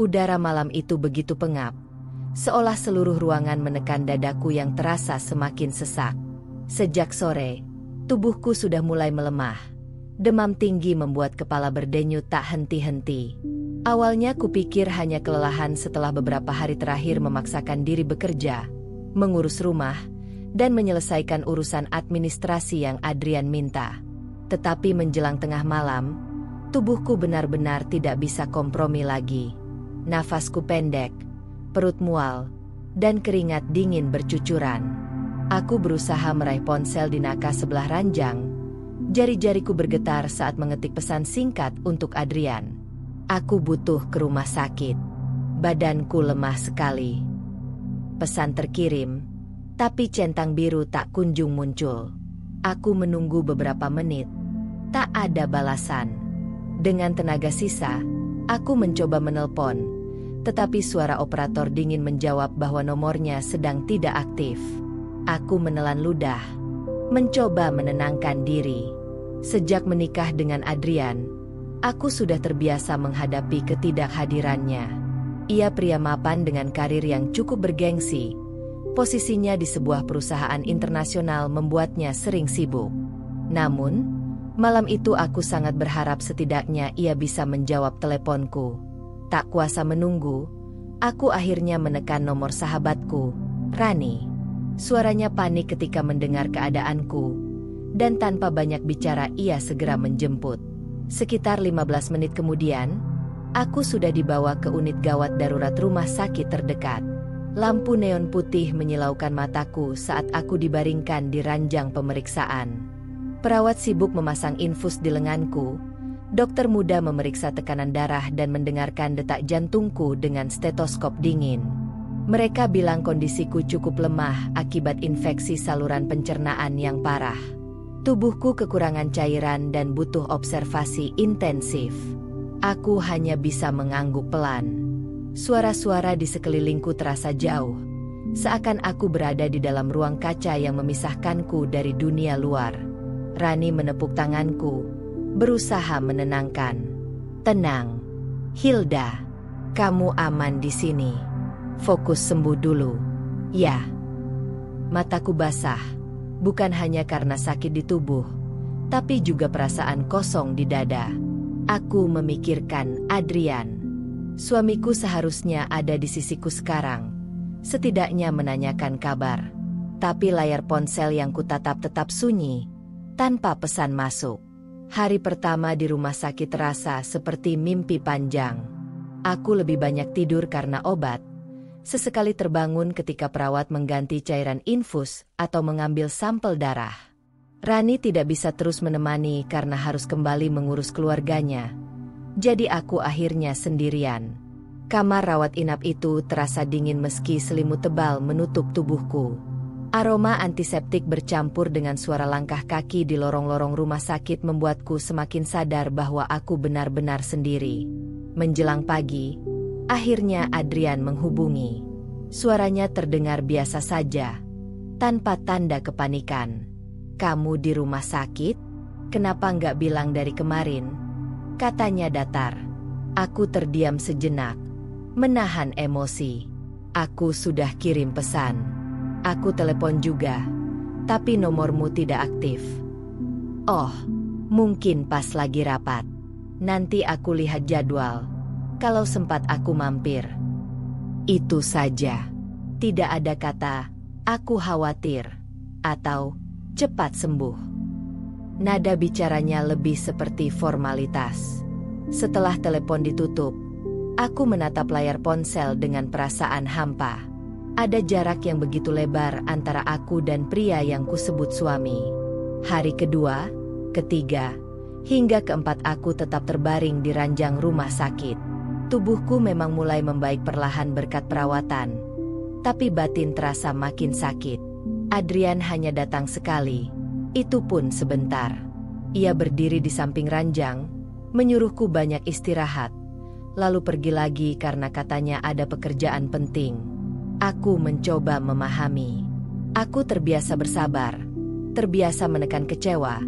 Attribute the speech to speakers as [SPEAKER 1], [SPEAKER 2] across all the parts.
[SPEAKER 1] Udara malam itu begitu pengap, seolah seluruh ruangan menekan dadaku yang terasa semakin sesak. Sejak sore, tubuhku sudah mulai melemah. Demam tinggi membuat kepala berdenyut tak henti-henti. Awalnya kupikir hanya kelelahan setelah beberapa hari terakhir memaksakan diri bekerja, mengurus rumah, dan menyelesaikan urusan administrasi yang Adrian minta. Tetapi menjelang tengah malam, tubuhku benar-benar tidak bisa kompromi lagi. Nafasku pendek, perut mual, dan keringat dingin bercucuran. Aku berusaha meraih ponsel di naka sebelah ranjang. Jari-jariku bergetar saat mengetik pesan singkat untuk Adrian. Aku butuh ke rumah sakit. Badanku lemah sekali. Pesan terkirim, tapi centang biru tak kunjung muncul. Aku menunggu beberapa menit. Tak ada balasan. Dengan tenaga sisa, aku mencoba menelpon, tetapi suara operator dingin menjawab bahwa nomornya sedang tidak aktif. Aku menelan ludah, mencoba menenangkan diri. Sejak menikah dengan Adrian, aku sudah terbiasa menghadapi ketidakhadirannya. Ia pria mapan dengan karir yang cukup bergengsi. Posisinya di sebuah perusahaan internasional membuatnya sering sibuk. Namun, malam itu aku sangat berharap setidaknya ia bisa menjawab teleponku. Tak kuasa menunggu, aku akhirnya menekan nomor sahabatku, Rani. Suaranya panik ketika mendengar keadaanku, dan tanpa banyak bicara ia segera menjemput. Sekitar 15 menit kemudian, aku sudah dibawa ke unit gawat darurat rumah sakit terdekat. Lampu neon putih menyilaukan mataku saat aku dibaringkan di ranjang pemeriksaan. Perawat sibuk memasang infus di lenganku. Dokter muda memeriksa tekanan darah dan mendengarkan detak jantungku dengan stetoskop dingin. Mereka bilang kondisiku cukup lemah akibat infeksi saluran pencernaan yang parah. Tubuhku kekurangan cairan dan butuh observasi intensif. Aku hanya bisa mengangguk pelan. Suara-suara di sekelilingku terasa jauh, seakan aku berada di dalam ruang kaca yang memisahkanku dari dunia luar. Rani menepuk tanganku, berusaha menenangkan. Tenang, Hilda. Kamu aman di sini. Fokus sembuh dulu. Ya. Mataku basah, bukan hanya karena sakit di tubuh, tapi juga perasaan kosong di dada. Aku memikirkan Adrian. Suamiku seharusnya ada di sisiku sekarang, setidaknya menanyakan kabar. Tapi layar ponsel yang kutatap tetap sunyi, tanpa pesan masuk. Hari pertama di rumah sakit terasa seperti mimpi panjang. Aku lebih banyak tidur karena obat. Sesekali terbangun ketika perawat mengganti cairan infus atau mengambil sampel darah. Rani tidak bisa terus menemani karena harus kembali mengurus keluarganya. Jadi aku akhirnya sendirian. Kamar rawat inap itu terasa dingin meski selimut tebal menutup tubuhku. Aroma antiseptik bercampur dengan suara langkah kaki di lorong-lorong rumah sakit membuatku semakin sadar bahwa aku benar-benar sendiri. Menjelang pagi, akhirnya Adrian menghubungi. Suaranya terdengar biasa saja, tanpa tanda kepanikan. Kamu di rumah sakit? Kenapa nggak bilang dari kemarin? Katanya datar. Aku terdiam sejenak, menahan emosi. Aku sudah kirim pesan. Aku telepon juga, tapi nomormu tidak aktif. Oh, mungkin pas lagi rapat. Nanti aku lihat jadwal. Kalau sempat aku mampir. Itu saja. Tidak ada kata, aku khawatir, atau cepat sembuh. Nada bicaranya lebih seperti formalitas. Setelah telepon ditutup, aku menatap layar ponsel dengan perasaan hampa. Ada jarak yang begitu lebar antara aku dan pria yang kusebut suami. Hari kedua, ketiga, hingga keempat aku tetap terbaring di ranjang rumah sakit. Tubuhku memang mulai membaik perlahan berkat perawatan, tapi batin terasa makin sakit. Adrian hanya datang sekali, itu pun sebentar. Ia berdiri di samping ranjang, menyuruhku banyak istirahat, lalu pergi lagi karena katanya ada pekerjaan penting. Aku mencoba memahami. Aku terbiasa bersabar, terbiasa menekan kecewa,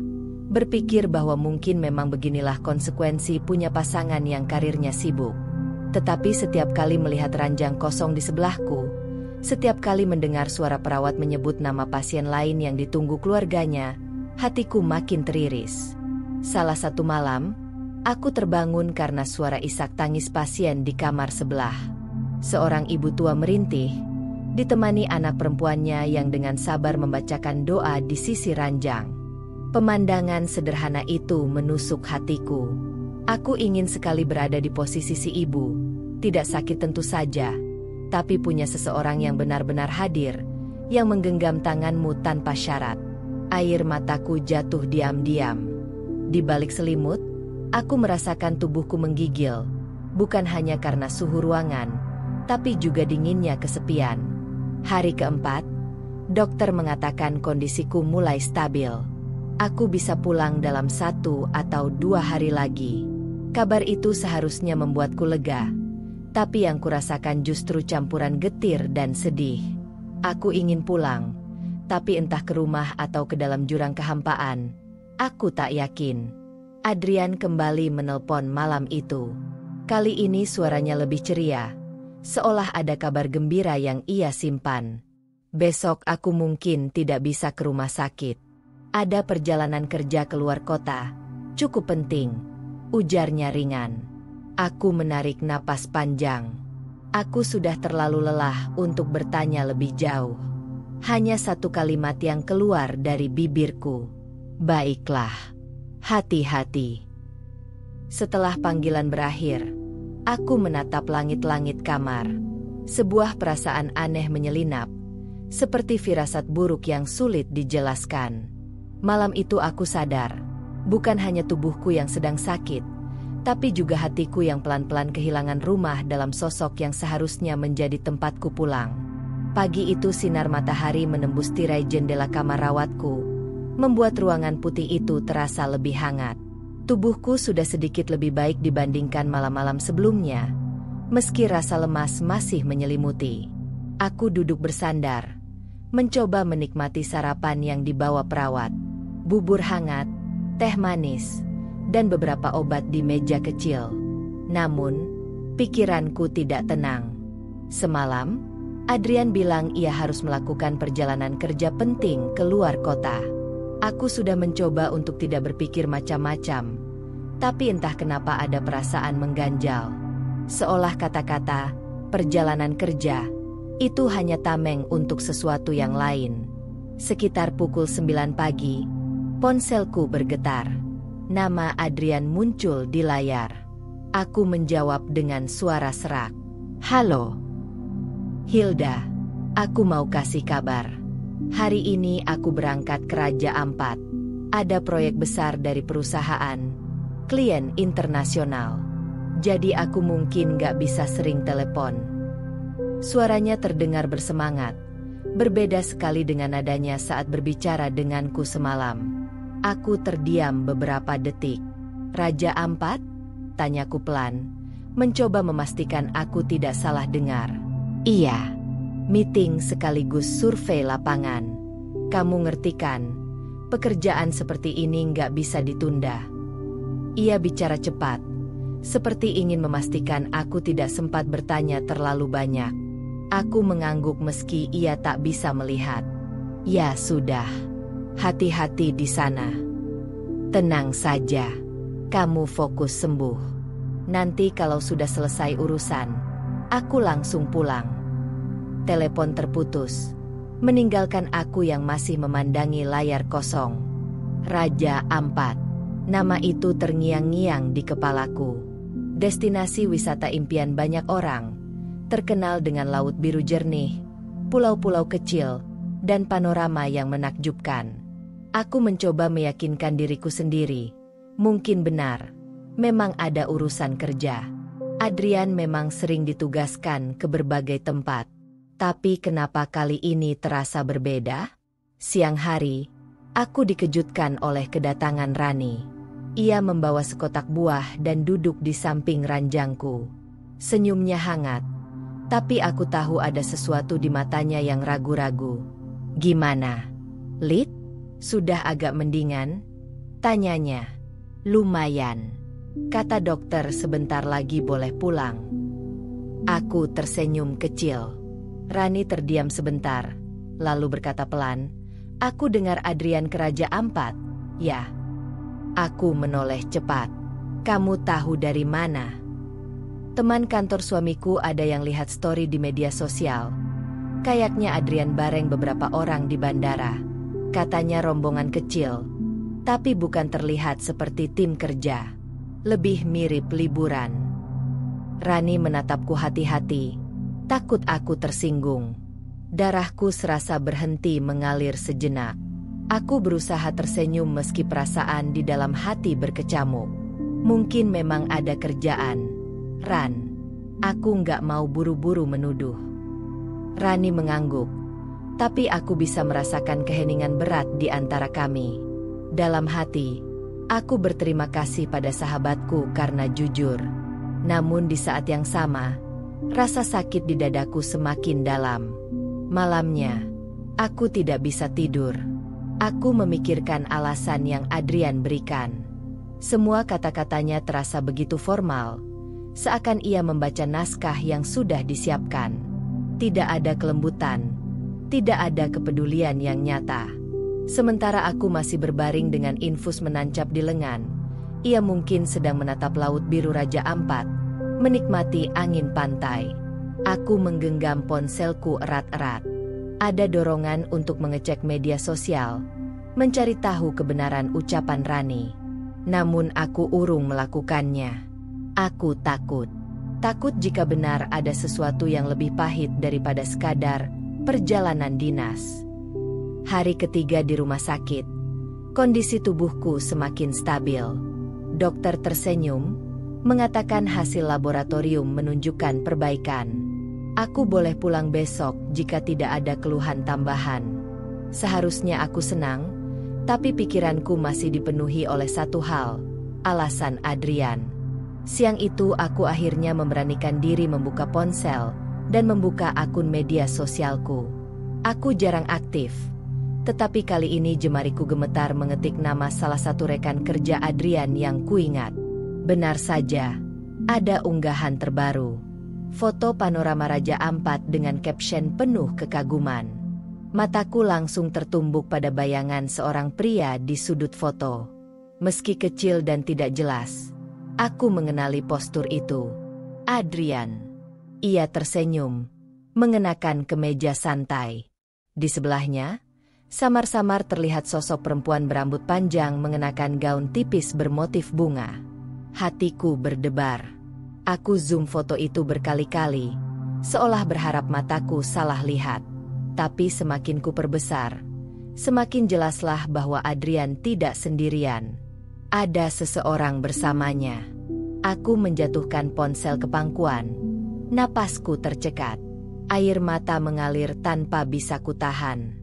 [SPEAKER 1] berpikir bahwa mungkin memang beginilah konsekuensi punya pasangan yang karirnya sibuk. Tetapi setiap kali melihat ranjang kosong di sebelahku, setiap kali mendengar suara perawat menyebut nama pasien lain yang ditunggu keluarganya, hatiku makin teriris. Salah satu malam, aku terbangun karena suara isak tangis pasien di kamar sebelah. Seorang ibu tua merintih, ditemani anak perempuannya yang dengan sabar membacakan doa di sisi ranjang. Pemandangan sederhana itu menusuk hatiku. Aku ingin sekali berada di posisi si ibu, tidak sakit tentu saja, tapi punya seseorang yang benar-benar hadir, yang menggenggam tanganmu tanpa syarat. Air mataku jatuh diam-diam. Di balik selimut, aku merasakan tubuhku menggigil, bukan hanya karena suhu ruangan, tapi juga dinginnya kesepian. Hari keempat, dokter mengatakan kondisiku mulai stabil. Aku bisa pulang dalam 1 atau 2 hari lagi. Kabar itu seharusnya membuatku lega, tapi yang kurasakan justru campuran getir dan sedih. Aku ingin pulang, tapi entah ke rumah atau ke dalam jurang kehampaan. Aku tak yakin. Adrian kembali menelpon malam itu. Kali ini suaranya lebih ceria, seolah ada kabar gembira yang ia simpan. Besok aku mungkin tidak bisa ke rumah sakit. Ada perjalanan kerja keluar kota, cukup penting. Ujarnya ringan. Aku menarik napas panjang. Aku sudah terlalu lelah untuk bertanya lebih jauh. Hanya satu kalimat yang keluar dari bibirku. Baiklah. Hati-hati. Setelah panggilan berakhir, aku menatap langit-langit kamar. Sebuah perasaan aneh menyelinap, seperti firasat buruk yang sulit dijelaskan. Malam itu aku sadar, bukan hanya tubuhku yang sedang sakit, tapi juga hatiku yang pelan-pelan kehilangan rumah dalam sosok yang seharusnya menjadi tempatku pulang. Pagi itu sinar matahari menembus tirai jendela kamar rawatku, membuat ruangan putih itu terasa lebih hangat. Tubuhku sudah sedikit lebih baik dibandingkan malam-malam sebelumnya, meski rasa lemas masih menyelimuti. Aku duduk bersandar, mencoba menikmati sarapan yang dibawa perawat. Bubur hangat, teh manis, dan beberapa obat di meja kecil. Namun, pikiranku tidak tenang. Semalam, Adrian bilang ia harus melakukan perjalanan kerja penting ke luar kota. Aku sudah mencoba untuk tidak berpikir macam-macam, tapi entah kenapa ada perasaan mengganjal. Seolah kata-kata, perjalanan kerja, itu hanya tameng untuk sesuatu yang lain. Sekitar pukul 9 pagi, ponselku bergetar. Nama Adrian muncul di layar. Aku menjawab dengan suara serak. Halo. Hilda, aku mau kasih kabar. Hari ini aku berangkat ke Raja Ampat. Ada proyek besar dari perusahaan, klien internasional. Jadi aku mungkin gak bisa sering telepon. Suaranya terdengar bersemangat, berbeda sekali dengan nadanya saat berbicara denganku semalam. Aku terdiam beberapa detik. Raja Ampat? Tanyaku pelan, mencoba memastikan aku tidak salah dengar. Iya, meeting sekaligus survei lapangan. Kamu ngerti kan, pekerjaan seperti ini nggak bisa ditunda. Ia bicara cepat, seperti ingin memastikan aku tidak sempat bertanya terlalu banyak. Aku mengangguk meski ia tak bisa melihat. Ya sudah, hati-hati di sana. Tenang saja, kamu fokus sembuh. Nanti kalau sudah selesai urusan, aku langsung pulang. Telepon terputus, meninggalkan aku yang masih memandangi layar kosong. Raja Ampat, nama itu terngiang-ngiang di kepalaku. Destinasi wisata impian banyak orang, terkenal dengan laut biru jernih, pulau-pulau kecil, dan panorama yang menakjubkan. Aku mencoba meyakinkan diriku sendiri, mungkin benar, memang ada urusan kerja. Adrian memang sering ditugaskan ke berbagai tempat. Tapi kenapa kali ini terasa berbeda? Siang hari, aku dikejutkan oleh kedatangan Rani. Ia membawa sekotak buah dan duduk di samping ranjangku. Senyumnya hangat, tapi aku tahu ada sesuatu di matanya yang ragu-ragu. Gimana, Lid? Sudah agak mendingan? Tanyanya. Lumayan. Kata dokter sebentar lagi boleh pulang. Aku tersenyum kecil. Rani terdiam sebentar, lalu berkata pelan, "Aku dengar Adrian ke Raja Ampat." "Ya." Aku menoleh cepat. "Kamu tahu dari mana?" "Teman kantor suamiku ada yang lihat story di media sosial. Kayaknya Adrian bareng beberapa orang di bandara. Katanya rombongan kecil, tapi bukan terlihat seperti tim kerja. Lebih mirip liburan." Rani menatapku hati-hati, takut aku tersinggung. Darahku serasa berhenti mengalir sejenak. Aku berusaha tersenyum meski perasaan di dalam hati berkecamuk. Mungkin memang ada kerjaan. "Ran, aku nggak mau buru-buru menuduh." Rani mengangguk, tapi aku bisa merasakan keheningan berat di antara kami. Dalam hati, aku berterima kasih pada sahabatku karena jujur. Namun di saat yang sama, rasa sakit di dadaku semakin dalam. Malamnya, aku tidak bisa tidur. Aku memikirkan alasan yang Adrian berikan. Semua kata-katanya terasa begitu formal, seakan ia membaca naskah yang sudah disiapkan. Tidak ada kelembutan, tidak ada kepedulian yang nyata. Sementara aku masih berbaring dengan infus menancap di lengan, ia mungkin sedang menatap laut biru Raja Ampat, menikmati angin pantai. Aku menggenggam ponselku erat-erat. Ada dorongan untuk mengecek media sosial, mencari tahu kebenaran ucapan Rani. Namun aku urung melakukannya. Aku takut. Takut jika benar ada sesuatu yang lebih pahit daripada sekadar perjalanan dinas. Hari ketiga di rumah sakit, kondisi tubuhku semakin stabil. Dokter tersenyum, mengatakan hasil laboratorium menunjukkan perbaikan. Aku boleh pulang besok jika tidak ada keluhan tambahan. Seharusnya aku senang, tapi pikiranku masih dipenuhi oleh satu hal, alasan Adrian. Siang itu aku akhirnya memberanikan diri membuka ponsel dan membuka akun media sosialku. Aku jarang aktif, tetapi kali ini jemariku gemetar mengetik nama salah satu rekan kerja Adrian yang kuingat. Benar saja, ada unggahan terbaru. Foto panorama Raja Ampat dengan caption penuh kekaguman. Mataku langsung tertumbuk pada bayangan seorang pria di sudut foto. Meski kecil dan tidak jelas, aku mengenali postur itu. Adrian. Ia tersenyum, mengenakan kemeja santai. Di sebelahnya, samar-samar terlihat sosok perempuan berambut panjang mengenakan gaun tipis bermotif bunga. Hatiku berdebar. Aku zoom foto itu berkali-kali, seolah berharap mataku salah lihat. Tapi semakin ku perbesar, semakin jelaslah bahwa Adrian tidak sendirian. Ada seseorang bersamanya. Aku menjatuhkan ponsel ke pangkuan. Napasku tercekat. Air mata mengalir tanpa bisa kutahan.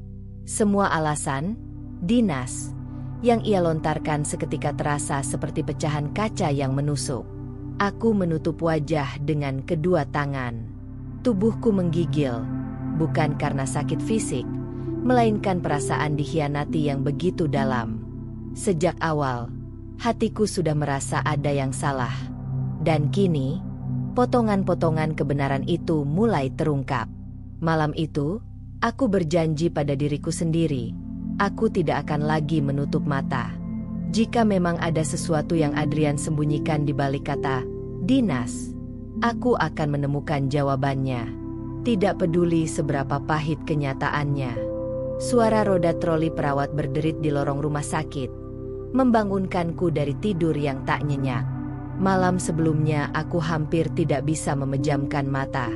[SPEAKER 1] Semua alasan, dinas, yang ia lontarkan seketika terasa seperti pecahan kaca yang menusuk. Aku menutup wajah dengan kedua tangan. Tubuhku menggigil, bukan karena sakit fisik, melainkan perasaan dikhianati yang begitu dalam. Sejak awal, hatiku sudah merasa ada yang salah. Dan kini, potongan-potongan kebenaran itu mulai terungkap. Malam itu, aku berjanji pada diriku sendiri, aku tidak akan lagi menutup mata. Jika memang ada sesuatu yang Adrian sembunyikan di balik kata dinas, aku akan menemukan jawabannya. Tidak peduli seberapa pahit kenyataannya. Suara roda troli perawat berderit di lorong rumah sakit, membangunkanku dari tidur yang tak nyenyak. Malam sebelumnya aku hampir tidak bisa memejamkan mata.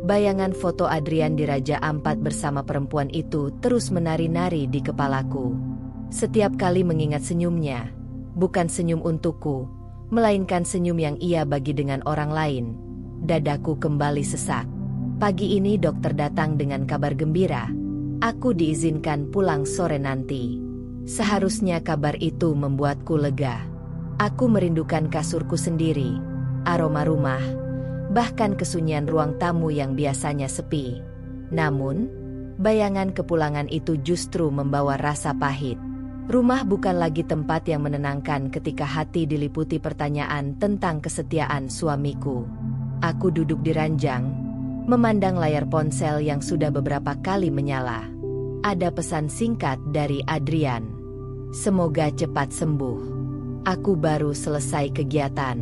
[SPEAKER 1] Bayangan foto Adrian di Raja Ampat bersama perempuan itu terus menari-nari di kepalaku. Setiap kali mengingat senyumnya, bukan senyum untukku, melainkan senyum yang ia bagi dengan orang lain, dadaku kembali sesak. Pagi ini dokter datang dengan kabar gembira. Aku diizinkan pulang sore nanti. Seharusnya kabar itu membuatku lega. Aku merindukan kasurku sendiri, aroma rumah, bahkan kesunyian ruang tamu yang biasanya sepi. Namun, bayangan kepulangan itu justru membawa rasa pahit. Rumah bukan lagi tempat yang menenangkan ketika hati diliputi pertanyaan tentang kesetiaan suamiku. Aku duduk di ranjang, memandang layar ponsel yang sudah beberapa kali menyala. Ada pesan singkat dari Adrian. Semoga cepat sembuh. Aku baru selesai kegiatan.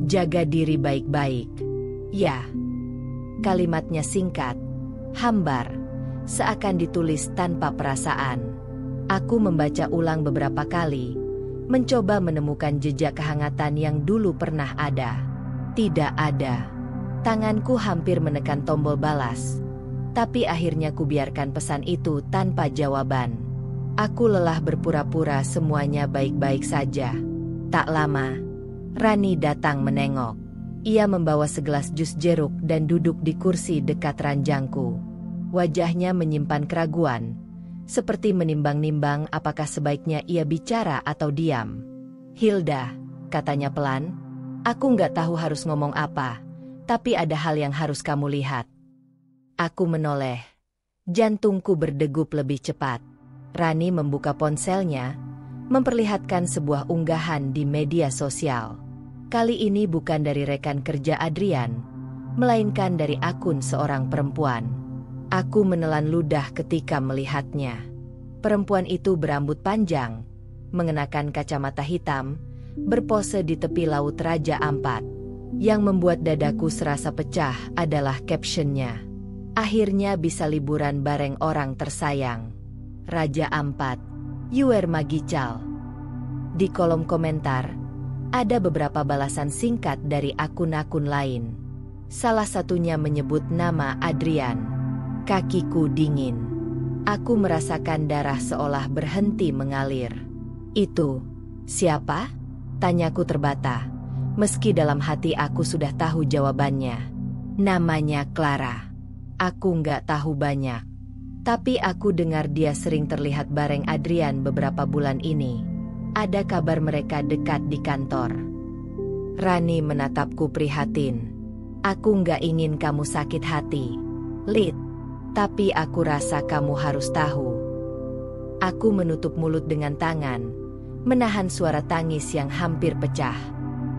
[SPEAKER 1] Jaga diri baik-baik. Ya. Kalimatnya singkat, hambar, seakan ditulis tanpa perasaan. Aku membaca ulang beberapa kali, mencoba menemukan jejak kehangatan yang dulu pernah ada. Tidak ada. Tanganku hampir menekan tombol balas, tapi akhirnya kubiarkan pesan itu tanpa jawaban. Aku lelah berpura-pura semuanya baik-baik saja. Tak lama, Rani datang menengok. Ia membawa segelas jus jeruk dan duduk di kursi dekat ranjangku. Wajahnya menyimpan keraguan, seperti menimbang-nimbang apakah sebaiknya ia bicara atau diam. "Hilda," katanya pelan, "aku nggak tahu harus ngomong apa, tapi ada hal yang harus kamu lihat." Aku menoleh. Jantungku berdegup lebih cepat. Rani membuka ponselnya, memperlihatkan sebuah unggahan di media sosial. Kali ini bukan dari rekan kerja Adrian, melainkan dari akun seorang perempuan. Aku menelan ludah ketika melihatnya. Perempuan itu berambut panjang, mengenakan kacamata hitam, berpose di tepi laut Raja Ampat. Yang membuat dadaku serasa pecah adalah captionnya. "Akhirnya bisa liburan bareng orang tersayang. Raja Ampat, you are magical." Di kolom komentar, ada beberapa balasan singkat dari akun-akun lain. Salah satunya menyebut nama Adrian. Kakiku dingin. Aku merasakan darah seolah berhenti mengalir. "Itu siapa?" tanyaku terbata. Meski dalam hati aku sudah tahu jawabannya. "Namanya Clara." Aku nggak tahu banyak, tapi aku dengar dia sering terlihat bareng Adrian beberapa bulan ini. Ada kabar mereka dekat di kantor. Rani menatapku prihatin. "Aku nggak ingin kamu sakit hati, Lid. Tapi aku rasa kamu harus tahu." Aku menutup mulut dengan tangan, menahan suara tangis yang hampir pecah.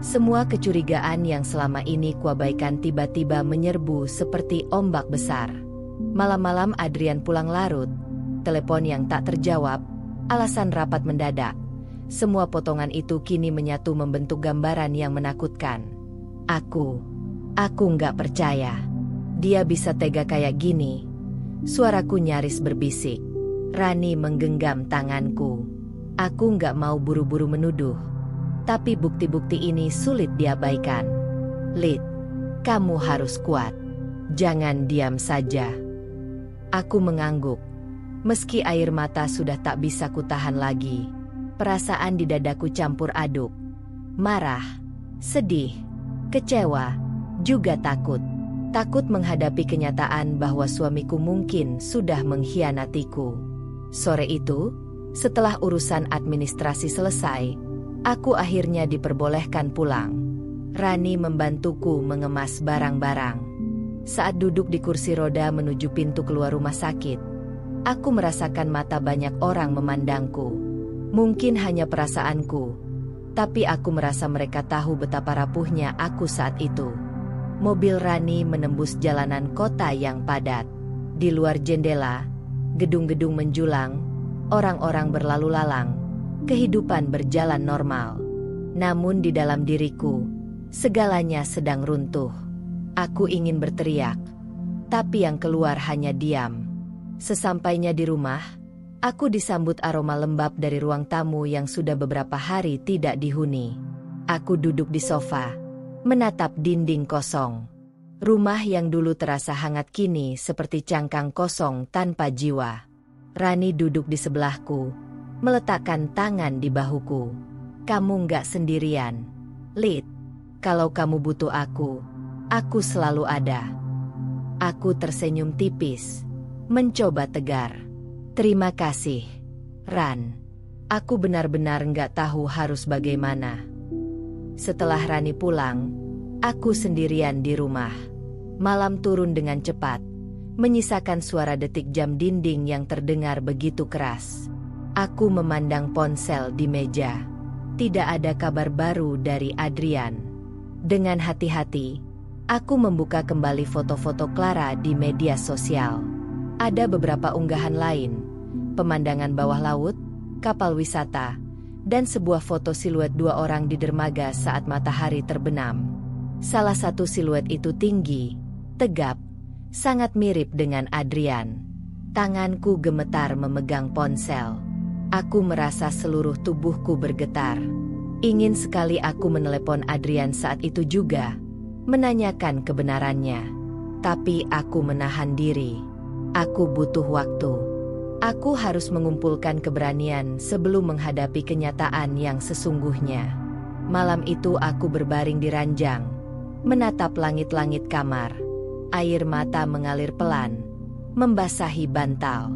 [SPEAKER 1] Semua kecurigaan yang selama ini kuabaikan tiba-tiba menyerbu seperti ombak besar. Malam-malam Adrian pulang larut, telepon yang tak terjawab, alasan rapat mendadak. Semua potongan itu kini menyatu membentuk gambaran yang menakutkan. Aku nggak percaya. Dia bisa tega kayak gini. Suaraku nyaris berbisik. Rani menggenggam tanganku. Aku nggak mau buru-buru menuduh, tapi bukti-bukti ini sulit diabaikan. "Lid, kamu harus kuat. Jangan diam saja." Aku mengangguk. Meski air mata sudah tak bisa kutahan lagi. Perasaan di dadaku campur aduk. Marah, sedih, kecewa, juga takut. Takut menghadapi kenyataan bahwa suamiku mungkin sudah mengkhianatiku. Sore itu, setelah urusan administrasi selesai, aku akhirnya diperbolehkan pulang. Rani membantuku mengemas barang-barang. Saat duduk di kursi roda menuju pintu keluar rumah sakit, aku merasakan mata banyak orang memandangku. Mungkin hanya perasaanku, tapi aku merasa mereka tahu betapa rapuhnya aku saat itu. Mobil Rani menembus jalanan kota yang padat. Di luar jendela, gedung-gedung menjulang, orang-orang berlalu lalang, kehidupan berjalan normal. Namun di dalam diriku, segalanya sedang runtuh. Aku ingin berteriak, tapi yang keluar hanya diam. Sesampainya di rumah, aku disambut aroma lembab dari ruang tamu yang sudah beberapa hari tidak dihuni. Aku duduk di sofa, menatap dinding kosong. Rumah yang dulu terasa hangat kini seperti cangkang kosong tanpa jiwa. Rani duduk di sebelahku, meletakkan tangan di bahuku. "Kamu nggak sendirian, Lid. Kalau kamu butuh aku selalu ada." Aku tersenyum tipis, mencoba tegar. "Terima kasih, Ran. Aku benar-benar nggak tahu harus bagaimana." Setelah Rani pulang, aku sendirian di rumah. Malam turun dengan cepat, menyisakan suara detik jam dinding yang terdengar begitu keras. Aku memandang ponsel di meja. Tidak ada kabar baru dari Adrian. Dengan hati-hati, Aku membuka kembali foto-foto Clara di media sosial. Ada beberapa unggahan lain, pemandangan bawah laut, kapal wisata, dan sebuah foto siluet dua orang di dermaga saat matahari terbenam. Salah satu siluet itu tinggi, tegap, sangat mirip dengan Adrian. Tanganku gemetar memegang ponsel. Aku merasa seluruh tubuhku bergetar. Ingin sekali aku menelepon Adrian saat itu juga, menanyakan kebenarannya. Tapi aku menahan diri. Aku butuh waktu. Aku harus mengumpulkan keberanian sebelum menghadapi kenyataan yang sesungguhnya. Malam itu aku berbaring di ranjang, menatap langit-langit kamar. Air mata mengalir pelan, membasahi bantal.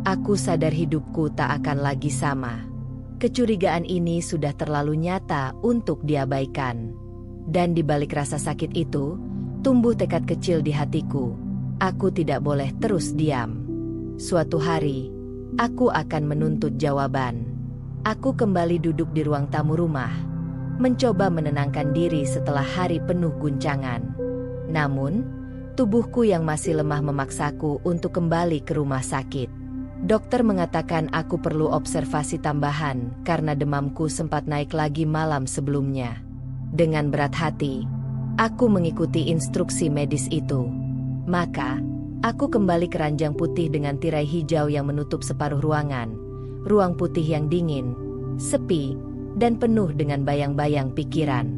[SPEAKER 1] Aku sadar hidupku tak akan lagi sama. Kecurigaan ini sudah terlalu nyata untuk diabaikan. Dan di balik rasa sakit itu, tumbuh tekad kecil di hatiku. Aku tidak boleh terus diam. Suatu hari, aku akan menuntut jawaban. Aku kembali duduk di ruang tamu rumah, mencoba menenangkan diri setelah hari penuh guncangan. Namun, tubuhku yang masih lemah memaksaku untuk kembali ke rumah sakit. Dokter mengatakan aku perlu observasi tambahan karena demamku sempat naik lagi malam sebelumnya. Dengan berat hati, aku mengikuti instruksi medis itu. Maka, aku kembali ke ranjang putih dengan tirai hijau yang menutup separuh ruangan. Ruang putih yang dingin, sepi, dan penuh dengan bayang-bayang pikiran.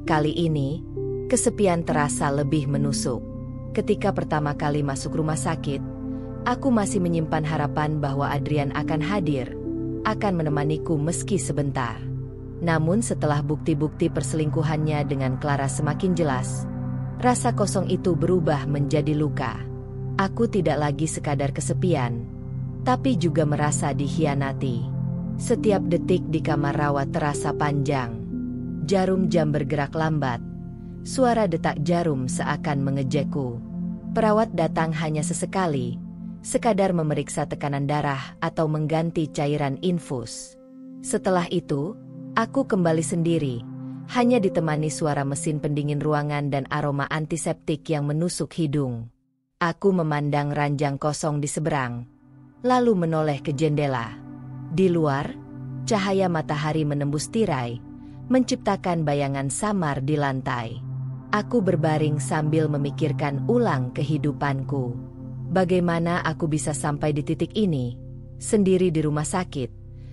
[SPEAKER 1] Kali ini, kesepian terasa lebih menusuk. Ketika pertama kali masuk rumah sakit, aku masih menyimpan harapan bahwa Adrian akan hadir, akan menemaniku meski sebentar. Namun setelah bukti-bukti perselingkuhannya dengan Clara semakin jelas, rasa kosong itu berubah menjadi luka. Aku tidak lagi sekadar kesepian, tapi juga merasa dikhianati. Setiap detik di kamar rawat terasa panjang. Jarum jam bergerak lambat. Suara detak jarum seakan mengejekku. Perawat datang hanya sesekali, sekadar memeriksa tekanan darah atau mengganti cairan infus. Setelah itu, aku kembali sendiri, hanya ditemani suara mesin pendingin ruangan dan aroma antiseptik yang menusuk hidung. Aku memandang ranjang kosong di seberang, lalu menoleh ke jendela. Di luar, cahaya matahari menembus tirai, menciptakan bayangan samar di lantai. Aku berbaring sambil memikirkan ulang kehidupanku. Bagaimana aku bisa sampai di titik ini, sendiri di rumah sakit,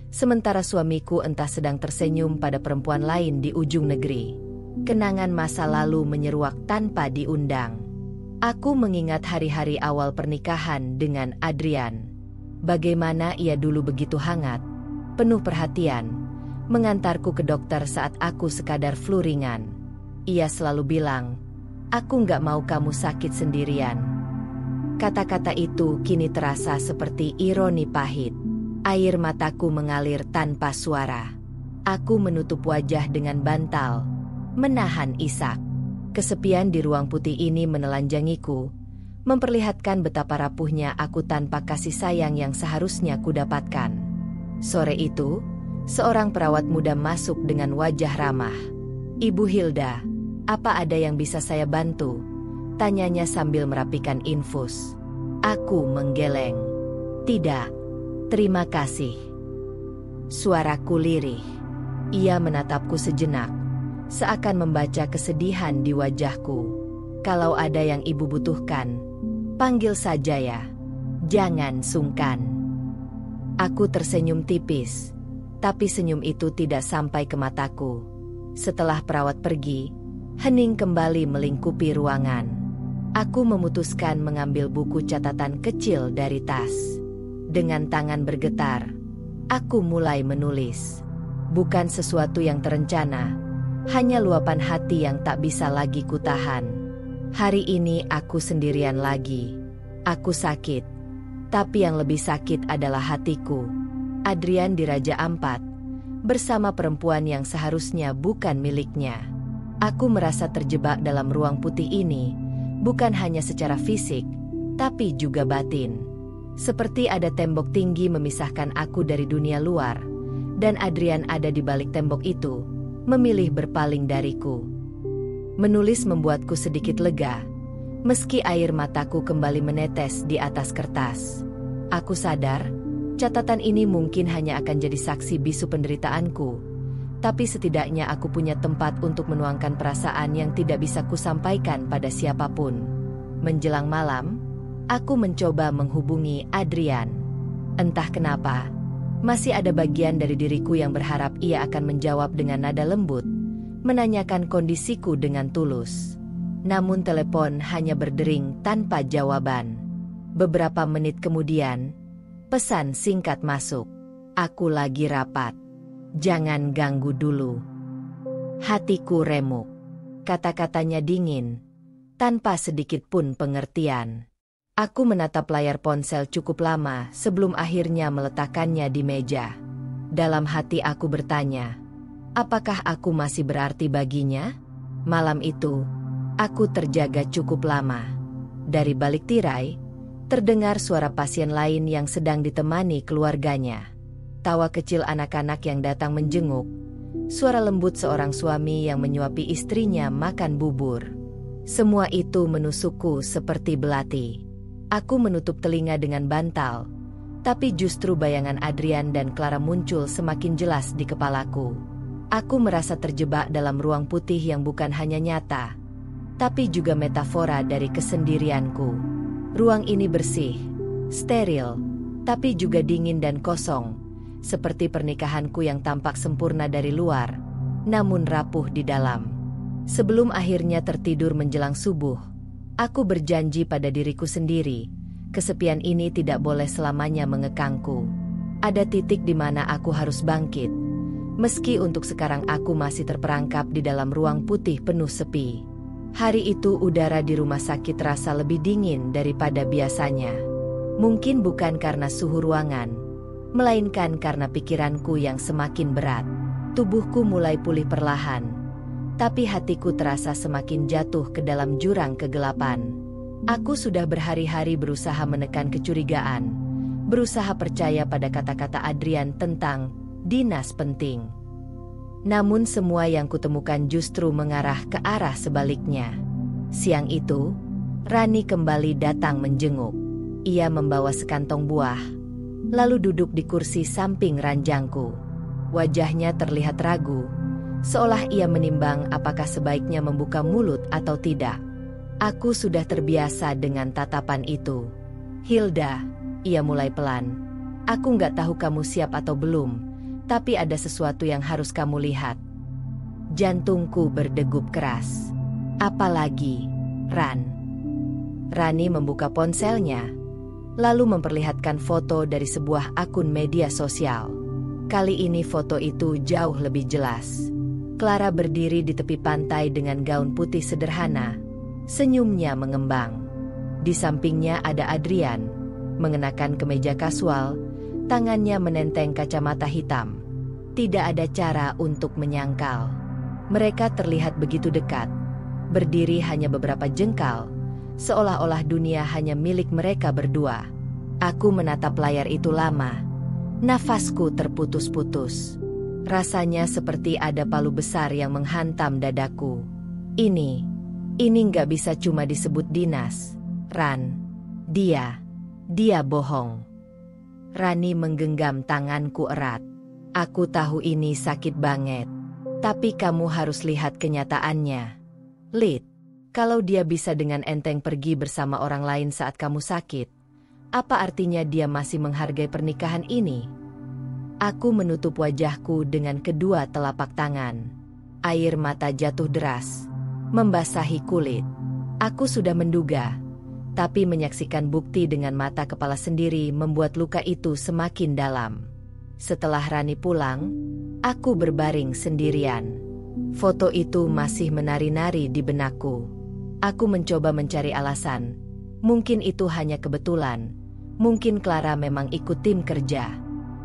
[SPEAKER 1] sementara suamiku entah sedang tersenyum pada perempuan lain di ujung negeri. Kenangan masa lalu menyeruak tanpa diundang. Aku mengingat hari-hari awal pernikahan dengan Adrian. Bagaimana ia dulu begitu hangat, penuh perhatian, mengantarku ke dokter saat aku sekadar flu ringan. Ia selalu bilang, "Aku nggak mau kamu sakit sendirian." Kata-kata itu kini terasa seperti ironi pahit. Air mataku mengalir tanpa suara. Aku menutup wajah dengan bantal, menahan isak. Kesepian di ruang putih ini menelanjangiku, memperlihatkan betapa rapuhnya aku tanpa kasih sayang yang seharusnya kudapatkan. Sore itu, seorang perawat muda masuk dengan wajah ramah. "Ibu Hilda, apa ada yang bisa saya bantu?" Tanyanya sambil merapikan infus. Aku menggeleng. "Tidak, terima kasih." Suaraku lirih. Ia menatapku sejenak, seakan membaca kesedihan di wajahku. "Kalau ada yang ibu butuhkan, panggil saja ya. Jangan sungkan." Aku tersenyum tipis, tapi senyum itu tidak sampai ke mataku. Setelah perawat pergi, hening kembali melingkupi ruangan. Aku memutuskan mengambil buku catatan kecil dari tas. Dengan tangan bergetar, aku mulai menulis. Bukan sesuatu yang terencana, hanya luapan hati yang tak bisa lagi kutahan. Hari ini aku sendirian lagi. Aku sakit, tapi yang lebih sakit adalah hatiku. Adrian di Raja Ampat, bersama perempuan yang seharusnya bukan miliknya. Aku merasa terjebak dalam ruang putih ini, bukan hanya secara fisik, tapi juga batin. Seperti ada tembok tinggi memisahkan aku dari dunia luar, dan Adrian ada di balik tembok itu, memilih berpaling dariku. Menulis membuatku sedikit lega, meski air mataku kembali menetes di atas kertas. Aku sadar, catatan ini mungkin hanya akan jadi saksi bisu penderitaanku, tapi setidaknya aku punya tempat untuk menuangkan perasaan yang tidak bisa kusampaikan pada siapapun. Menjelang malam, aku mencoba menghubungi Adrian. Entah kenapa, masih ada bagian dari diriku yang berharap ia akan menjawab dengan nada lembut, menanyakan kondisiku dengan tulus. Namun telepon hanya berdering tanpa jawaban. Beberapa menit kemudian, pesan singkat masuk. Aku lagi rapat. Jangan ganggu dulu. Hatiku remuk. Kata-katanya dingin, tanpa sedikit pun pengertian. Aku menatap layar ponsel cukup lama sebelum akhirnya meletakkannya di meja. Dalam hati aku bertanya, apakah aku masih berarti baginya? Malam itu, aku terjaga cukup lama. Dari balik tirai, terdengar suara pasien lain yang sedang ditemani keluarganya. Tawa kecil anak-anak yang datang menjenguk, suara lembut seorang suami yang menyuapi istrinya makan bubur. Semua itu menusukku seperti belati. Aku menutup telinga dengan bantal, tapi justru bayangan Adrian dan Clara muncul semakin jelas di kepalaku. Aku merasa terjebak dalam ruang putih yang bukan hanya nyata, tapi juga metafora dari kesendirianku. Ruang ini bersih, steril, tapi juga dingin dan kosong, seperti pernikahanku yang tampak sempurna dari luar, namun rapuh di dalam. Sebelum akhirnya tertidur menjelang subuh, aku berjanji pada diriku sendiri, kesepian ini tidak boleh selamanya mengekangku. Ada titik di mana aku harus bangkit, meski untuk sekarang aku masih terperangkap di dalam ruang putih penuh sepi. Hari itu udara di rumah sakit terasa lebih dingin daripada biasanya. Mungkin bukan karena suhu ruangan, melainkan karena pikiranku yang semakin berat. Tubuhku mulai pulih perlahan, tapi hatiku terasa semakin jatuh ke dalam jurang kegelapan. Aku sudah berhari-hari berusaha menekan kecurigaan, berusaha percaya pada kata-kata Adrian tentang dinas penting. Namun semua yang kutemukan justru mengarah ke arah sebaliknya. Siang itu, Rani kembali datang menjenguk. Ia membawa sekantong buah, lalu duduk di kursi samping ranjangku. Wajahnya terlihat ragu, seolah ia menimbang apakah sebaiknya membuka mulut atau tidak. Aku sudah terbiasa dengan tatapan itu. Hilda, ia mulai pelan. Aku nggak tahu kamu siap atau belum, tapi ada sesuatu yang harus kamu lihat. Jantungku berdegup keras. Apalagi, Ran? Rani membuka ponselnya, lalu memperlihatkan foto dari sebuah akun media sosial. Kali ini foto itu jauh lebih jelas. Clara berdiri di tepi pantai dengan gaun putih sederhana, senyumnya mengembang. Di sampingnya ada Adrian, mengenakan kemeja kasual, tangannya menenteng kacamata hitam. Tidak ada cara untuk menyangkal. Mereka terlihat begitu dekat, berdiri hanya beberapa jengkal, seolah-olah dunia hanya milik mereka berdua. Aku menatap layar itu lama. Nafasku terputus-putus. Rasanya seperti ada palu besar yang menghantam dadaku. Ini nggak bisa cuma disebut dinas, Ran. Dia bohong. Rani menggenggam tanganku erat. Aku tahu ini sakit banget, tapi kamu harus lihat kenyataannya. Lid, kalau dia bisa dengan enteng pergi bersama orang lain saat kamu sakit, apa artinya dia masih menghargai pernikahan ini? Aku menutup wajahku dengan kedua telapak tangan. Air mata jatuh deras, membasahi kulit. Aku sudah menduga, tapi menyaksikan bukti dengan mata kepala sendiri membuat luka itu semakin dalam. Setelah Rani pulang, aku berbaring sendirian. Foto itu masih menari-nari di benakku. Aku mencoba mencari alasan. Mungkin itu hanya kebetulan. Mungkin Clara memang ikut tim kerja.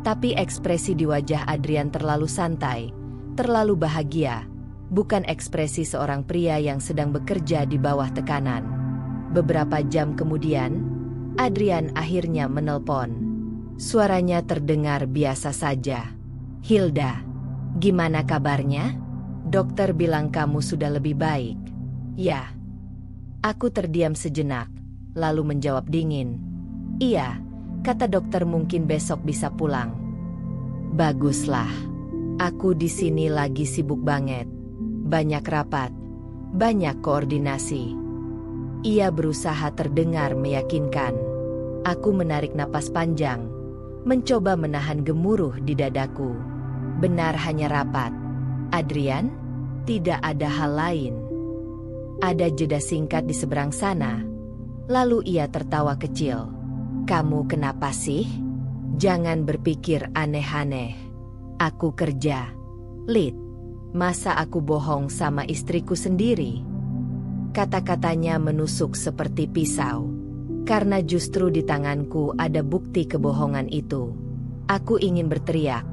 [SPEAKER 1] Tapi ekspresi di wajah Adrian terlalu santai, terlalu bahagia. Bukan ekspresi seorang pria yang sedang bekerja di bawah tekanan. Beberapa jam kemudian, Adrian akhirnya menelpon. Suaranya terdengar biasa saja. Hilda, gimana kabarnya? Dokter bilang kamu sudah lebih baik. Ya. Aku terdiam sejenak, lalu menjawab dingin. Iya, kata dokter mungkin besok bisa pulang. Baguslah. Aku di sini lagi sibuk banget. Banyak rapat, banyak koordinasi. Ia berusaha terdengar meyakinkan. Aku menarik napas panjang, mencoba menahan gemuruh di dadaku. Benar hanya rapat. Adrian, tidak ada hal lain. Ada jeda singkat di seberang sana. Lalu ia tertawa kecil. Kamu kenapa sih? Jangan berpikir aneh-aneh. Aku kerja. Lid, masa aku bohong sama istriku sendiri? Kata-katanya menusuk seperti pisau. Karena justru di tanganku ada bukti kebohongan itu. Aku ingin berteriak.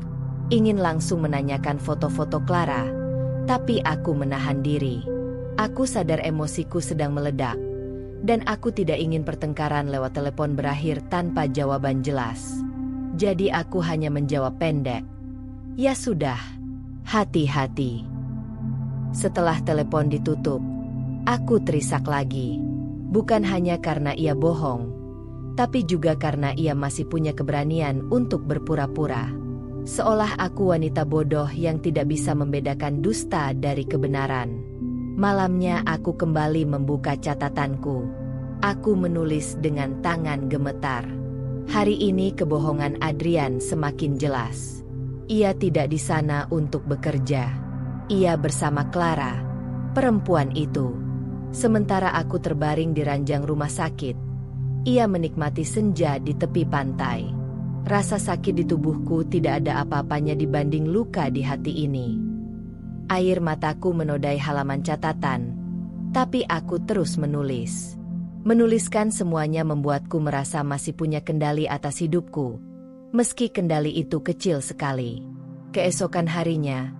[SPEAKER 1] Ingin langsung menanyakan foto-foto Clara. Tapi aku menahan diri. Aku sadar emosiku sedang meledak. Dan aku tidak ingin pertengkaran lewat telepon berakhir tanpa jawaban jelas. Jadi aku hanya menjawab pendek. Ya sudah, hati-hati. Setelah telepon ditutup, aku terisak lagi. Bukan hanya karena ia bohong, tapi juga karena ia masih punya keberanian untuk berpura-pura. Seolah aku wanita bodoh yang tidak bisa membedakan dusta dari kebenaran. Malamnya aku kembali membuka catatanku. Aku menulis dengan tangan gemetar. Hari ini kebohongan Adrian semakin jelas. Ia tidak di sana untuk bekerja. Ia bersama Clara, perempuan itu. Sementara aku terbaring di ranjang rumah sakit, ia menikmati senja di tepi pantai. Rasa sakit di tubuhku tidak ada apa-apanya dibanding luka di hati ini. Air mataku menodai halaman catatan, tapi aku terus menulis. Menuliskan semuanya membuatku merasa masih punya kendali atas hidupku, meski kendali itu kecil sekali. Keesokan harinya,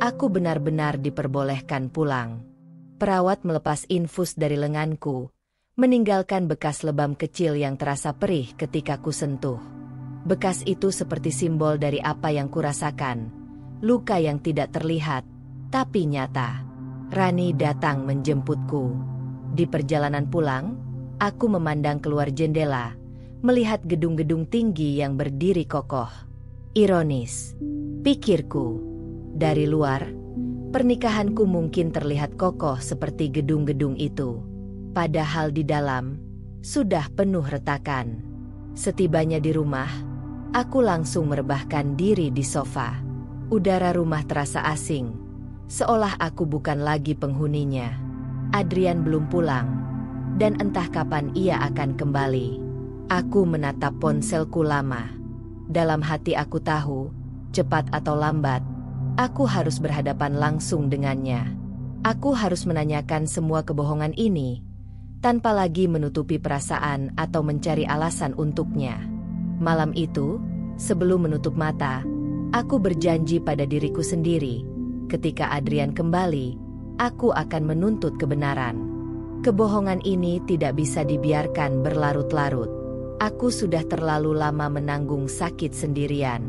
[SPEAKER 1] aku benar-benar diperbolehkan pulang. Perawat melepas infus dari lenganku, meninggalkan bekas lebam kecil yang terasa perih ketika ku sentuh. Bekas itu seperti simbol dari apa yang kurasakan, luka yang tidak terlihat, tapi nyata. Rani datang menjemputku. Di perjalanan pulang, aku memandang keluar jendela, melihat gedung-gedung tinggi yang berdiri kokoh. Ironis, pikirku. Dari luar, pernikahanku mungkin terlihat kokoh seperti gedung-gedung itu. Padahal di dalam, sudah penuh retakan. Setibanya di rumah, aku langsung merebahkan diri di sofa. Udara rumah terasa asing, seolah aku bukan lagi penghuninya. Adrian belum pulang, dan entah kapan ia akan kembali. Aku menatap ponselku lama. Dalam hati aku tahu, cepat atau lambat, aku harus berhadapan langsung dengannya. Aku harus menanyakan semua kebohongan ini, tanpa lagi menutupi perasaan atau mencari alasan untuknya. Malam itu, sebelum menutup mata, aku berjanji pada diriku sendiri, ketika Adrian kembali, aku akan menuntut kebenaran. Kebohongan ini tidak bisa dibiarkan berlarut-larut. Aku sudah terlalu lama menanggung sakit sendirian.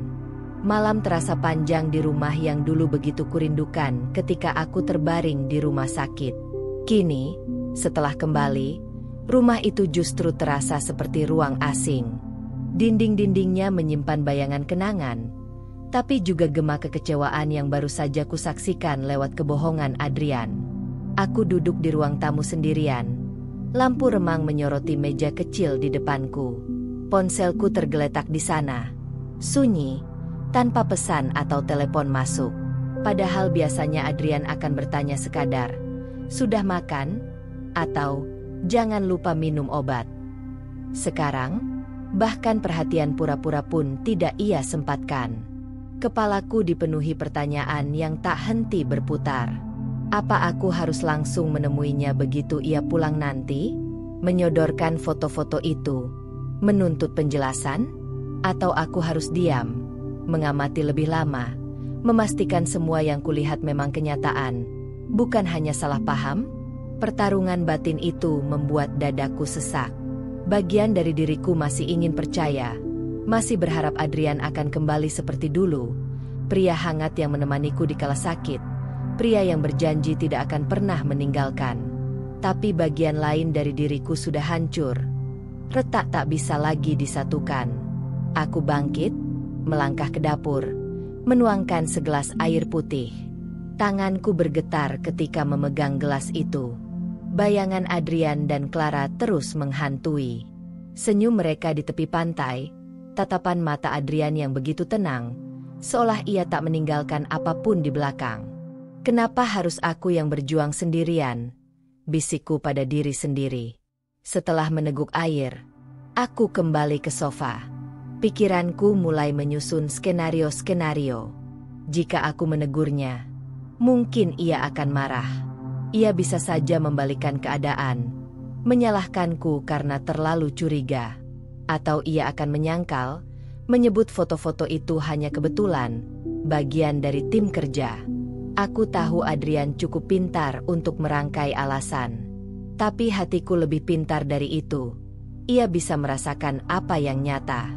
[SPEAKER 1] Malam terasa panjang di rumah yang dulu begitu kurindukan ketika aku terbaring di rumah sakit. Kini, setelah kembali, rumah itu justru terasa seperti ruang asing. Dinding-dindingnya menyimpan bayangan kenangan, tapi juga gema kekecewaan yang baru saja kusaksikan lewat kebohongan Adrian. Aku duduk di ruang tamu sendirian. Lampu remang menyoroti meja kecil di depanku. Ponselku tergeletak di sana. Sunyi, tanpa pesan atau telepon masuk. Padahal biasanya Adrian akan bertanya sekadar, "Sudah makan?" Atau, "Jangan lupa minum obat." Sekarang, bahkan perhatian pura-pura pun tidak ia sempatkan. Kepalaku dipenuhi pertanyaan yang tak henti berputar. Apa aku harus langsung menemuinya begitu ia pulang nanti? Menyodorkan foto-foto itu? Menuntut penjelasan? Atau aku harus diam, mengamati lebih lama, memastikan semua yang kulihat memang kenyataan, bukan hanya salah paham? Pertarungan batin itu membuat dadaku sesak. Bagian dari diriku masih ingin percaya, masih berharap Adrian akan kembali seperti dulu, pria hangat yang menemaniku di kala sakit, pria yang berjanji tidak akan pernah meninggalkan. Tapi bagian lain dari diriku sudah hancur. Retak tak bisa lagi disatukan. Aku bangkit, melangkah ke dapur, menuangkan segelas air putih. Tanganku bergetar ketika memegang gelas itu. Bayangan Adrian dan Clara terus menghantui. Senyum mereka di tepi pantai, tatapan mata Adrian yang begitu tenang, seolah ia tak meninggalkan apapun di belakang. Kenapa harus aku yang berjuang sendirian? Bisikku pada diri sendiri. Setelah meneguk air, aku kembali ke sofa. Pikiranku mulai menyusun skenario-skenario. Jika aku menegurnya, mungkin ia akan marah. Ia bisa saja membalikkan keadaan, menyalahkanku karena terlalu curiga. Atau ia akan menyangkal, menyebut foto-foto itu hanya kebetulan, bagian dari tim kerja. Aku tahu Adrian cukup pintar untuk merangkai alasan. Tapi hatiku lebih pintar dari itu. Ia bisa merasakan apa yang nyata.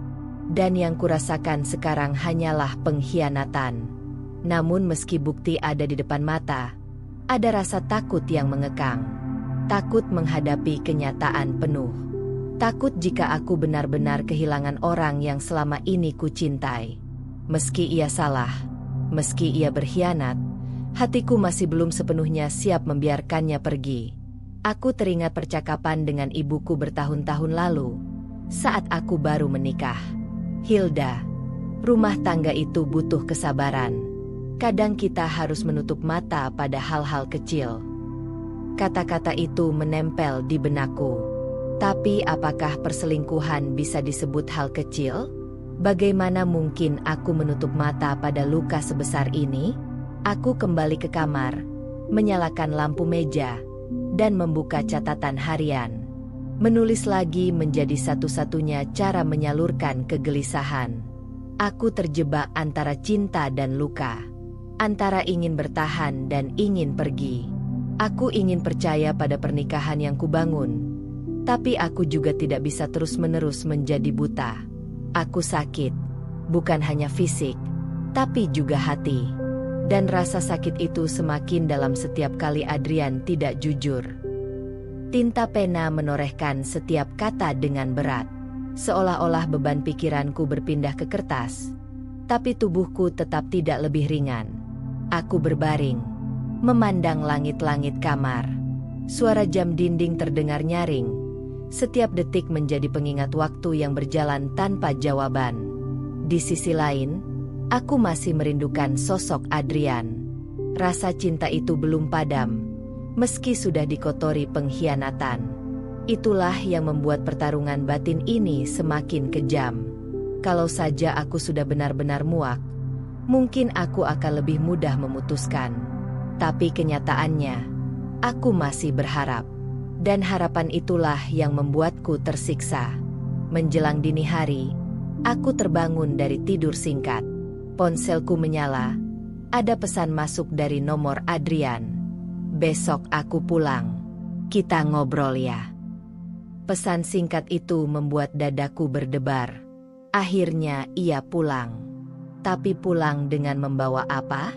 [SPEAKER 1] Dan yang kurasakan sekarang hanyalah pengkhianatan. Namun meski bukti ada di depan mata, ada rasa takut yang mengekang. Takut menghadapi kenyataan penuh. Takut jika aku benar-benar kehilangan orang yang selama ini kucintai. Meski ia salah, meski ia berkhianat, hatiku masih belum sepenuhnya siap membiarkannya pergi. Aku teringat percakapan dengan ibuku bertahun-tahun lalu, saat aku baru menikah. Hilda, rumah tangga itu butuh kesabaran. Kadang kita harus menutup mata pada hal-hal kecil. Kata-kata itu menempel di benakku. Tapi apakah perselingkuhan bisa disebut hal kecil? Bagaimana mungkin aku menutup mata pada luka sebesar ini? Aku kembali ke kamar, menyalakan lampu meja, dan membuka catatan harian. Menulis lagi menjadi satu-satunya cara menyalurkan kegelisahan. Aku terjebak antara cinta dan luka. Antara ingin bertahan dan ingin pergi. Aku ingin percaya pada pernikahan yang kubangun. Tapi aku juga tidak bisa terus-menerus menjadi buta. Aku sakit, bukan hanya fisik, tapi juga hati. Dan rasa sakit itu semakin dalam setiap kali Adrian tidak jujur. Tinta pena menorehkan setiap kata dengan berat. Seolah-olah beban pikiranku berpindah ke kertas. Tapi tubuhku tetap tidak lebih ringan. Aku berbaring, memandang langit-langit kamar. Suara jam dinding terdengar nyaring. Setiap detik menjadi pengingat waktu yang berjalan tanpa jawaban. Di sisi lain, aku masih merindukan sosok Adrian. Rasa cinta itu belum padam, meski sudah dikotori pengkhianatan. Itulah yang membuat pertarungan batin ini semakin kejam. Kalau saja aku sudah benar-benar muak, mungkin aku akan lebih mudah memutuskan. Tapi kenyataannya, aku masih berharap. Dan harapan itulah yang membuatku tersiksa. Menjelang dini hari, aku terbangun dari tidur singkat. Ponselku menyala. Ada pesan masuk dari nomor Adrian. "Besok aku pulang. Kita ngobrol ya." Pesan singkat itu membuat dadaku berdebar. Akhirnya ia pulang. Tapi pulang dengan membawa apa?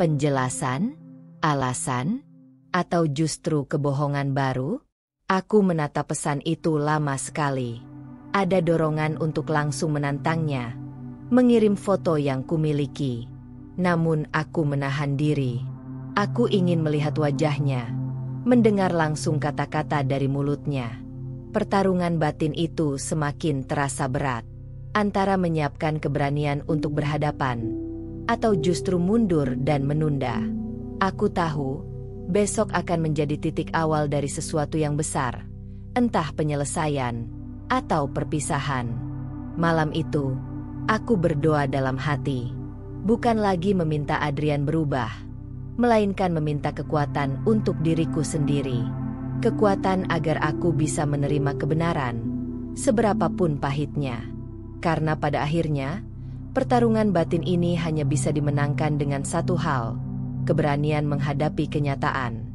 [SPEAKER 1] Penjelasan? Alasan? Atau justru kebohongan baru? Aku menatap pesan itu lama sekali. Ada dorongan untuk langsung menantangnya, mengirim foto yang kumiliki. Namun aku menahan diri. Aku ingin melihat wajahnya, mendengar langsung kata-kata dari mulutnya. Pertarungan batin itu semakin terasa berat. Antara menyiapkan keberanian untuk berhadapan, atau justru mundur dan menunda. Aku tahu, besok akan menjadi titik awal dari sesuatu yang besar. Entah penyelesaian, atau perpisahan. Malam itu, aku berdoa dalam hati. Bukan lagi meminta Adrian berubah, melainkan meminta kekuatan untuk diriku sendiri. Kekuatan agar aku bisa menerima kebenaran, seberapapun pahitnya. Karena pada akhirnya, pertarungan batin ini hanya bisa dimenangkan dengan satu hal, keberanian menghadapi kenyataan.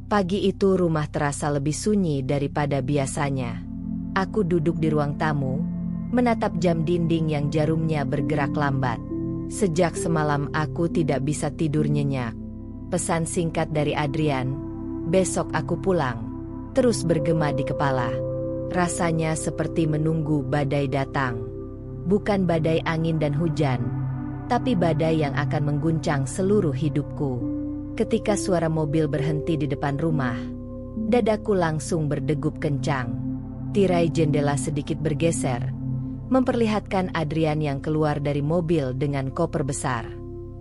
[SPEAKER 1] Pagi itu rumah terasa lebih sunyi daripada biasanya. Aku duduk di ruang tamu, menatap jam dinding yang jarumnya bergerak lambat. Sejak semalam aku tidak bisa tidur nyenyak. Pesan singkat dari Adrian, "Besok aku pulang." terus bergema di kepala. Rasanya seperti menunggu badai datang. Bukan badai angin dan hujan, tapi badai yang akan mengguncang seluruh hidupku. Ketika suara mobil berhenti di depan rumah, dadaku langsung berdegup kencang. Tirai jendela sedikit bergeser, memperlihatkan Adrian yang keluar dari mobil dengan koper besar.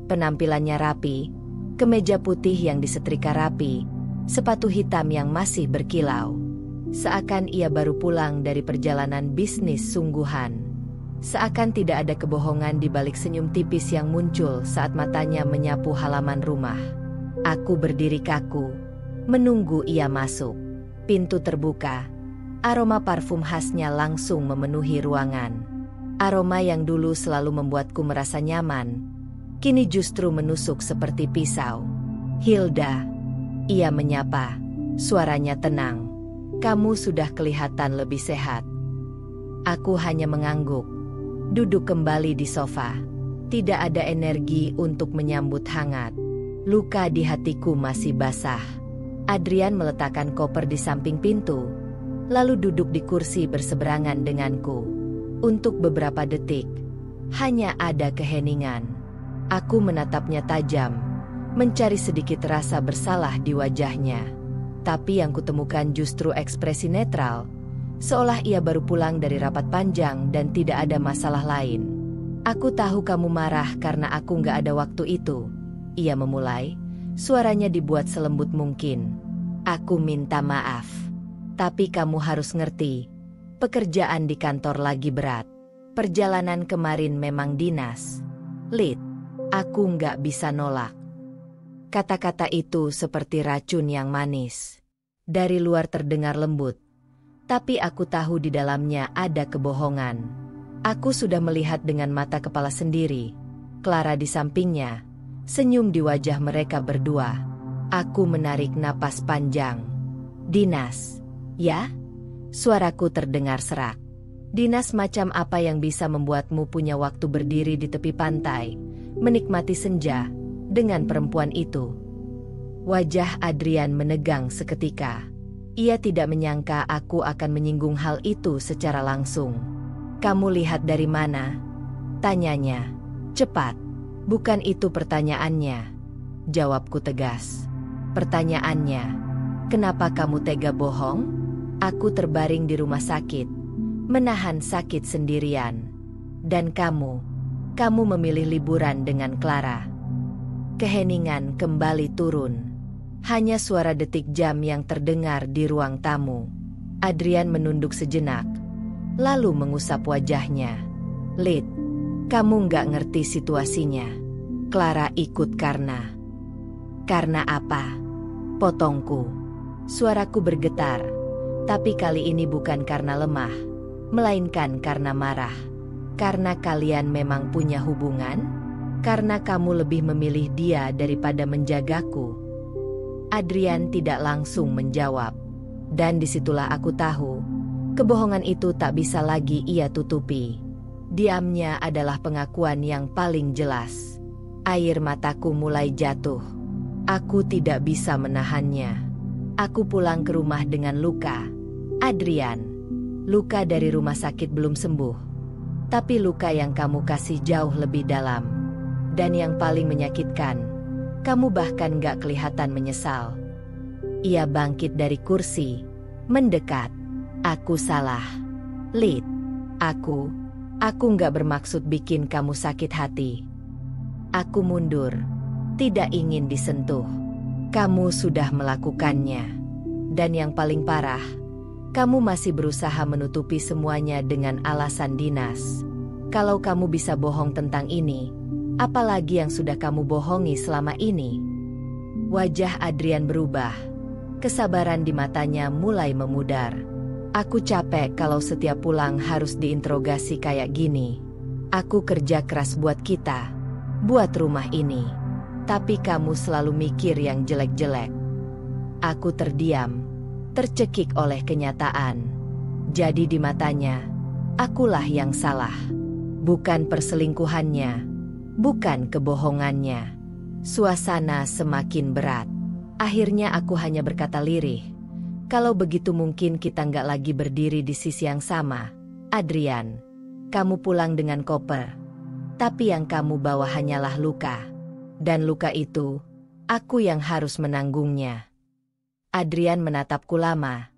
[SPEAKER 1] Penampilannya rapi, kemeja putih yang disetrika rapi, sepatu hitam yang masih berkilau. Seakan ia baru pulang dari perjalanan bisnis sungguhan. Seakan tidak ada kebohongan di balik senyum tipis yang muncul saat matanya menyapu halaman rumah. Aku berdiri kaku, menunggu ia masuk. Pintu terbuka. Aroma parfum khasnya langsung memenuhi ruangan. Aroma yang dulu selalu membuatku merasa nyaman, kini justru menusuk seperti pisau. "Hilda," ia menyapa, suaranya tenang. "Kamu sudah kelihatan lebih sehat." Aku hanya mengangguk, duduk kembali di sofa. Tidak ada energi untuk menyambut hangat. Luka di hatiku masih basah. Adrian meletakkan koper di samping pintu, lalu duduk di kursi berseberangan denganku. Untuk beberapa detik, hanya ada keheningan. Aku menatapnya tajam, mencari sedikit rasa bersalah di wajahnya. Tapi yang kutemukan justru ekspresi netral, seolah ia baru pulang dari rapat panjang dan tidak ada masalah lain. "Aku tahu kamu marah karena aku nggak ada waktu itu," ia memulai, suaranya dibuat selembut mungkin. "Aku minta maaf. Tapi kamu harus ngerti, pekerjaan di kantor lagi berat. Perjalanan kemarin memang dinas. Lid, aku nggak bisa nolak." Kata-kata itu seperti racun yang manis. Dari luar terdengar lembut, tapi aku tahu di dalamnya ada kebohongan. Aku sudah melihat dengan mata kepala sendiri. Clara di sampingnya, senyum di wajah mereka berdua. Aku menarik napas panjang. "Dinas, ya?" Suaraku terdengar serak. "Dinas macam apa yang bisa membuatmu punya waktu berdiri di tepi pantai, menikmati senja dengan perempuan itu?" Wajah Adrian menegang seketika. Ia tidak menyangka aku akan menyinggung hal itu secara langsung. "Kamu lihat dari mana?" tanyanya. Cepat. "Bukan itu pertanyaannya," jawabku tegas. "Pertanyaannya, kenapa kamu tega bohong?" Aku terbaring di rumah sakit, menahan sakit sendirian. "Dan kamu memilih liburan dengan Clara." Keheningan kembali turun. Hanya suara detik jam yang terdengar di ruang tamu. Adrian menunduk sejenak, lalu mengusap wajahnya. "Lid, kamu nggak ngerti situasinya. Clara ikut karena..." "Karena apa?" potongku. Suaraku bergetar, tapi kali ini bukan karena lemah, melainkan karena marah. "Karena kalian memang punya hubungan? Karena kamu lebih memilih dia daripada menjagaku?" Adrian tidak langsung menjawab. Dan disitulah aku tahu, kebohongan itu tak bisa lagi ia tutupi. Diamnya adalah pengakuan yang paling jelas. Air mataku mulai jatuh. Aku tidak bisa menahannya. Aku pulang ke rumah dengan luka. Adrian, luka dari rumah sakit belum sembuh. Tapi luka yang kamu kasih jauh lebih dalam. Dan yang paling menyakitkan, kamu bahkan gak kelihatan menyesal. Ia bangkit dari kursi, mendekat. "Aku salah. Lid, aku gak bermaksud bikin kamu sakit hati." Aku mundur, tidak ingin disentuh. "Kamu sudah melakukannya. Dan yang paling parah, kamu masih berusaha menutupi semuanya dengan alasan dinas. Kalau kamu bisa bohong tentang ini, apalagi yang sudah kamu bohongi selama ini?" Wajah Adrian berubah. Kesabaran di matanya mulai memudar. "Aku capek kalau setiap pulang harus diinterogasi kayak gini. Aku kerja keras buat kita, buat rumah ini. Tapi kamu selalu mikir yang jelek-jelek." Aku terdiam, tercekik oleh kenyataan. Jadi di matanya, akulah yang salah. Bukan perselingkuhannya, bukan kebohongannya. Suasana semakin berat. Akhirnya aku hanya berkata lirih, Kalau begitu mungkin kita nggak lagi berdiri di sisi yang sama, Adrian. Kamu pulang dengan koper. Tapi yang kamu bawa hanyalah luka. Dan luka itu, aku yang harus menanggungnya. Adrian menatapku lama,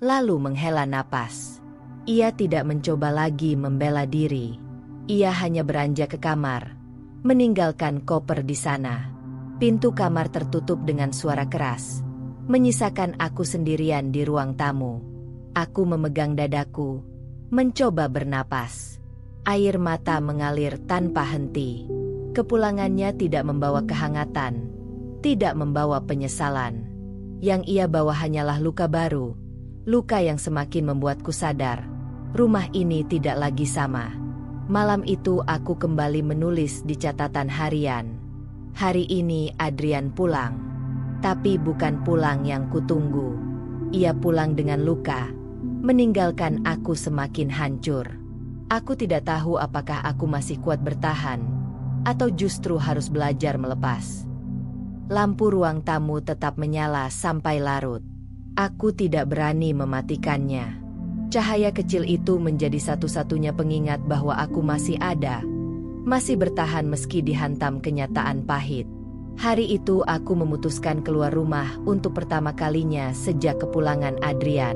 [SPEAKER 1] lalu menghela napas. Ia tidak mencoba lagi membela diri. Ia hanya beranjak ke kamar, meninggalkan koper di sana. Pintu kamar tertutup dengan suara keras, menyisakan aku sendirian di ruang tamu. Aku memegang dadaku, mencoba bernapas. Air mata mengalir tanpa henti. Kepulangannya tidak membawa kehangatan, tidak membawa penyesalan. Yang ia bawa hanyalah luka baru, luka yang semakin membuatku sadar, rumah ini tidak lagi sama. Malam itu aku kembali menulis di catatan harian. Hari ini Adrian pulang. Tapi bukan pulang yang kutunggu. Ia pulang dengan luka, meninggalkan aku semakin hancur. Aku tidak tahu apakah aku masih kuat bertahan, atau justru harus belajar melepas. Lampu ruang tamu tetap menyala sampai larut. Aku tidak berani mematikannya. Cahaya kecil itu menjadi satu-satunya pengingat bahwa aku masih ada, masih bertahan meski dihantam kenyataan pahit. Hari itu aku memutuskan keluar rumah untuk pertama kalinya sejak kepulangan Adrian.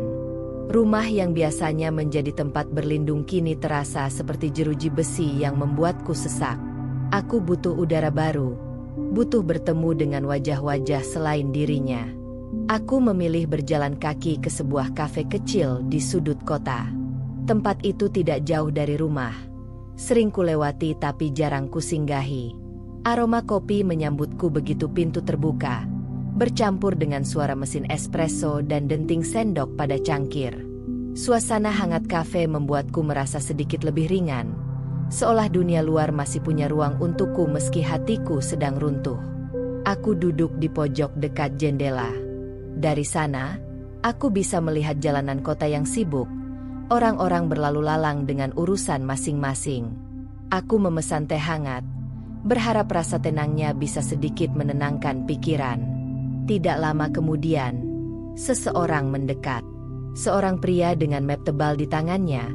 [SPEAKER 1] Rumah yang biasanya menjadi tempat berlindung kini terasa seperti jeruji besi yang membuatku sesak. Aku butuh udara baru, butuh bertemu dengan wajah-wajah selain dirinya. Aku memilih berjalan kaki ke sebuah kafe kecil di sudut kota. Tempat itu tidak jauh dari rumah. Sering kulewati tapi jarang kusinggahi. Aroma kopi menyambutku begitu pintu terbuka, bercampur dengan suara mesin espresso dan denting sendok pada cangkir. Suasana hangat kafe membuatku merasa sedikit lebih ringan, seolah dunia luar masih punya ruang untukku meski hatiku sedang runtuh. Aku duduk di pojok dekat jendela. Dari sana, aku bisa melihat jalanan kota yang sibuk, orang-orang berlalu lalang dengan urusan masing-masing. Aku memesan teh hangat, berharap rasa tenangnya bisa sedikit menenangkan pikiran. Tidak lama kemudian, seseorang mendekat. Seorang pria dengan map tebal di tangannya,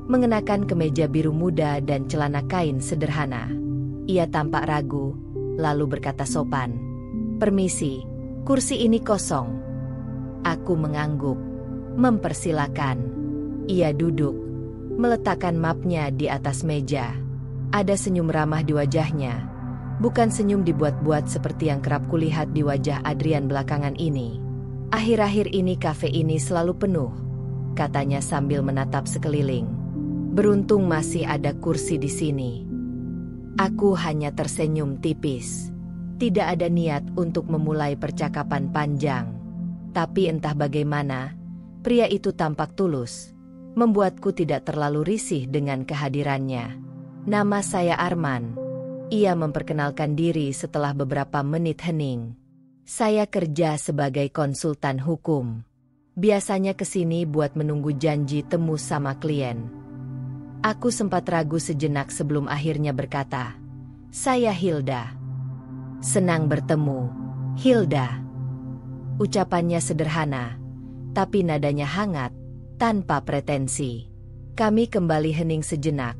[SPEAKER 1] mengenakan kemeja biru muda dan celana kain sederhana. Ia tampak ragu, lalu berkata sopan, "Permisi, kursi ini kosong." Aku mengangguk, mempersilakan. Ia duduk, meletakkan mapnya di atas meja. Ada senyum ramah di wajahnya, bukan senyum dibuat-buat seperti yang kerap kulihat di wajah Adrian belakangan ini. "Akhir-akhir ini kafe ini selalu penuh," katanya sambil menatap sekeliling. "Beruntung masih ada kursi di sini." Aku hanya tersenyum tipis. Tidak ada niat untuk memulai percakapan panjang. Tapi entah bagaimana, pria itu tampak tulus, membuatku tidak terlalu risih dengan kehadirannya. "Nama saya Arman." Ia memperkenalkan diri setelah beberapa menit hening. "Saya kerja sebagai konsultan hukum. Biasanya kesini buat menunggu janji temu sama klien." Aku sempat ragu sejenak sebelum akhirnya berkata, "Saya Hilda." "Senang bertemu, Hilda." Ucapannya sederhana, tapi nadanya hangat, tanpa pretensi. Kami kembali hening sejenak,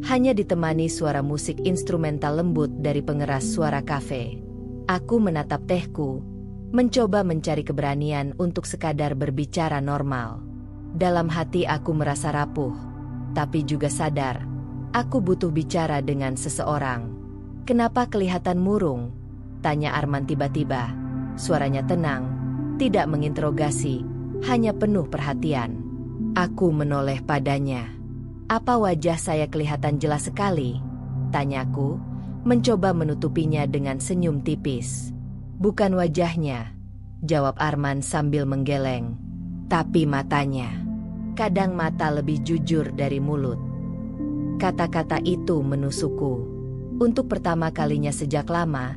[SPEAKER 1] hanya ditemani suara musik instrumental lembut dari pengeras suara kafe. Aku menatap tehku, mencoba mencari keberanian untuk sekadar berbicara normal. Dalam hati aku merasa rapuh, tapi juga sadar, aku butuh bicara dengan seseorang. "Kenapa kelihatan murung?" tanya Arman tiba-tiba. Suaranya tenang, tidak menginterogasi, hanya penuh perhatian. Aku menoleh padanya. "Apa wajah saya kelihatan jelas sekali?" tanyaku, mencoba menutupinya dengan senyum tipis. "Bukan wajahnya," jawab Arman sambil menggeleng, "tapi matanya. Kadang mata lebih jujur dari mulut." Kata-kata itu menusukku. Untuk pertama kalinya sejak lama,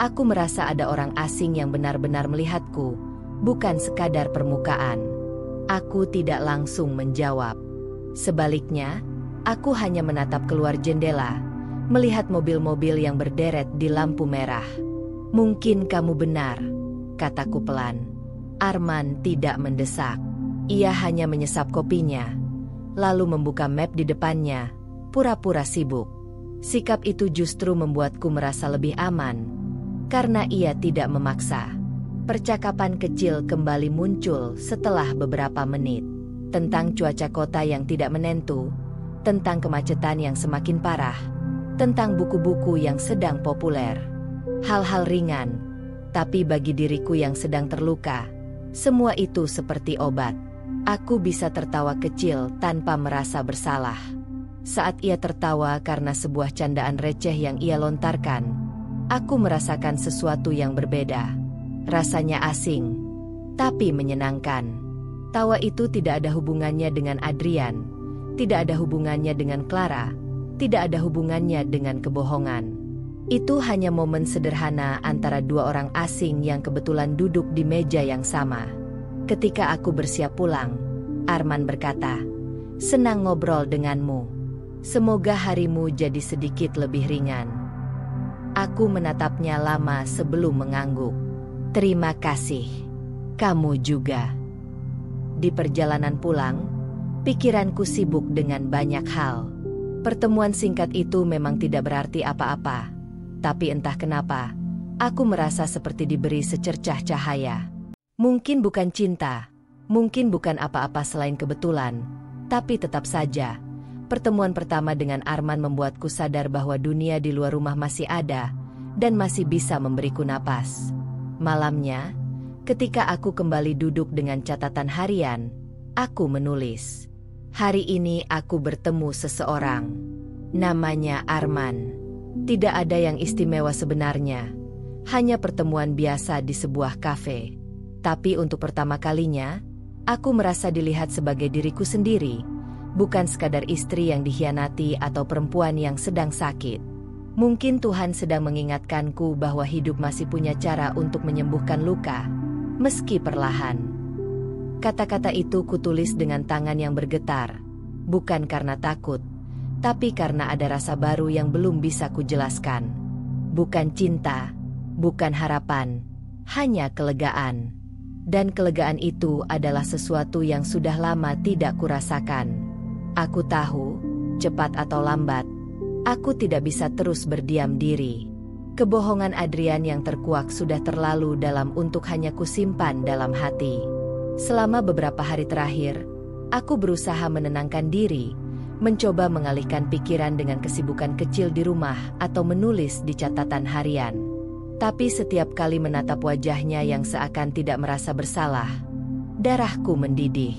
[SPEAKER 1] aku merasa ada orang asing yang benar-benar melihatku, bukan sekadar permukaan. Aku tidak langsung menjawab. Sebaliknya, aku hanya menatap keluar jendela, melihat mobil-mobil yang berderet di lampu merah. "Mungkin kamu benar," kataku pelan. Arman tidak mendesak. Ia hanya menyesap kopinya, lalu membuka map di depannya, pura-pura sibuk. Sikap itu justru membuatku merasa lebih aman, karena ia tidak memaksa. Percakapan kecil kembali muncul setelah beberapa menit, tentang cuaca kota yang tidak menentu, tentang kemacetan yang semakin parah, tentang buku-buku yang sedang populer. Hal-hal ringan, tapi bagi diriku yang sedang terluka, semua itu seperti obat. Aku bisa tertawa kecil tanpa merasa bersalah. Saat ia tertawa karena sebuah candaan receh yang ia lontarkan, aku merasakan sesuatu yang berbeda. Rasanya asing, tapi menyenangkan. Tawa itu tidak ada hubungannya dengan Adrian, tidak ada hubungannya dengan Clara, tidak ada hubungannya dengan kebohongan. Itu hanya momen sederhana antara dua orang asing yang kebetulan duduk di meja yang sama. Ketika aku bersiap pulang, Arman berkata, "Senang ngobrol denganmu. Semoga harimu jadi sedikit lebih ringan." Aku menatapnya lama sebelum mengangguk. "Terima kasih. Kamu juga." Di perjalanan pulang, pikiranku sibuk dengan banyak hal. Pertemuan singkat itu memang tidak berarti apa-apa, tapi entah kenapa, aku merasa seperti diberi secercah cahaya. Mungkin bukan cinta, mungkin bukan apa-apa selain kebetulan, tapi tetap saja, pertemuan pertama dengan Arman membuatku sadar bahwa dunia di luar rumah masih ada, dan masih bisa memberiku napas. Malamnya, ketika aku kembali duduk dengan catatan harian, aku menulis. Hari ini aku bertemu seseorang. Namanya Arman. Tidak ada yang istimewa sebenarnya, hanya pertemuan biasa di sebuah kafe. Tapi untuk pertama kalinya, aku merasa dilihat sebagai diriku sendiri, bukan sekadar istri yang dikhianati atau perempuan yang sedang sakit. Mungkin Tuhan sedang mengingatkanku bahwa hidup masih punya cara untuk menyembuhkan luka, meski perlahan. Kata-kata itu kutulis dengan tangan yang bergetar, bukan karena takut, tapi karena ada rasa baru yang belum bisa kujelaskan. Bukan cinta, bukan harapan, hanya kelegaan. Dan kelegaan itu adalah sesuatu yang sudah lama tidak kurasakan. Aku tahu, cepat atau lambat, aku tidak bisa terus berdiam diri. Kebohongan Adrian yang terkuak sudah terlalu dalam untuk hanya kusimpan dalam hati. Selama beberapa hari terakhir, aku berusaha menenangkan diri, mencoba mengalihkan pikiran dengan kesibukan kecil di rumah atau menulis di catatan harian. Tapi setiap kali menatap wajahnya yang seakan tidak merasa bersalah, darahku mendidih.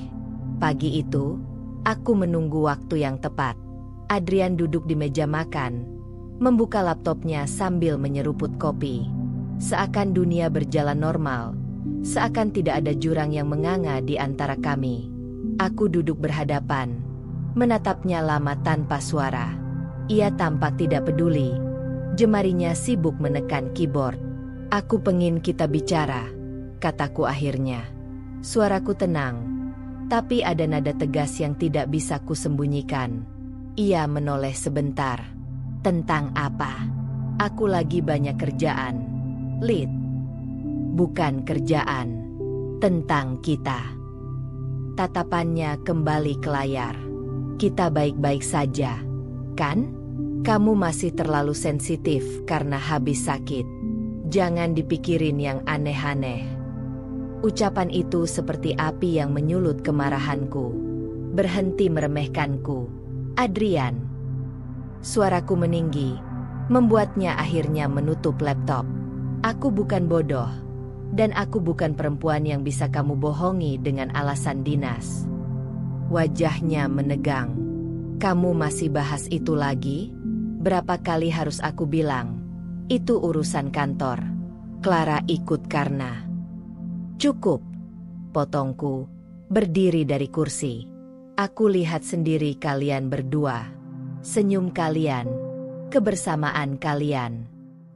[SPEAKER 1] Pagi itu, aku menunggu waktu yang tepat. Adrian duduk di meja makan, membuka laptopnya sambil menyeruput kopi. Seakan dunia berjalan normal, seakan tidak ada jurang yang menganga di antara kami. Aku duduk berhadapan, menatapnya lama tanpa suara. Ia tampak tidak peduli. Jemarinya sibuk menekan keyboard. "Aku pengin kita bicara," kataku akhirnya. Suaraku tenang, tapi ada nada tegas yang tidak bisa kusembunyikan. Ia menoleh sebentar. "Tentang apa?" "Aku lagi banyak kerjaan, Lid." "Bukan kerjaan, tentang kita." Tatapannya kembali ke layar. "Kita baik-baik saja, kan? Kamu masih terlalu sensitif karena habis sakit. Jangan dipikirin yang aneh-aneh." Ucapan itu seperti api yang menyulut kemarahanku. "Berhenti meremehkanku, Adrian." Suaraku meninggi, membuatnya akhirnya menutup laptop. "Aku bukan bodoh, dan aku bukan perempuan yang bisa kamu bohongi dengan alasan dinas." Wajahnya menegang. "Kamu masih bahas itu lagi? Berapa kali harus aku bilang? Itu urusan kantor." Clara ikut karena. "Cukup," potongku, berdiri dari kursi. "Aku lihat sendiri kalian berdua. Senyum kalian, kebersamaan kalian.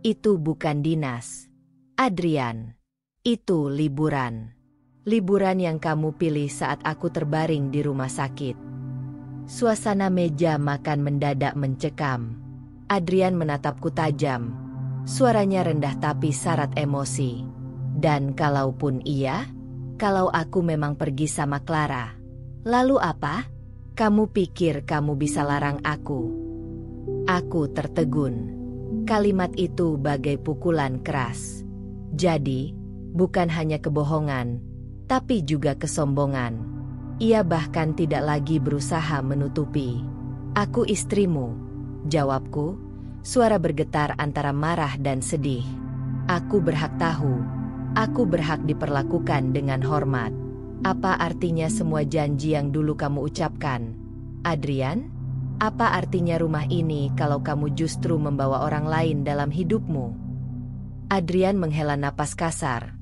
[SPEAKER 1] Itu bukan dinas, Adrian. Itu liburan. Liburan yang kamu pilih saat aku terbaring di rumah sakit." Suasana meja makan mendadak mencekam. Adrian menatapku tajam. Suaranya rendah tapi syarat emosi. "Dan kalaupun iya, Kalau aku memang pergi sama Clara, lalu apa? Kamu pikir kamu bisa larang aku? Aku tertegun. Kalimat itu bagai pukulan keras. Jadi, bukan hanya kebohongan, tapi juga kesombongan. Ia bahkan tidak lagi berusaha menutupi. Aku istrimu, jawabku, suara bergetar antara marah dan sedih. Aku berhak tahu. Aku berhak diperlakukan dengan hormat. Apa artinya semua janji yang dulu kamu ucapkan, Adrian? Apa artinya rumah ini kalau kamu justru membawa orang lain dalam hidupmu? Adrian menghela napas kasar,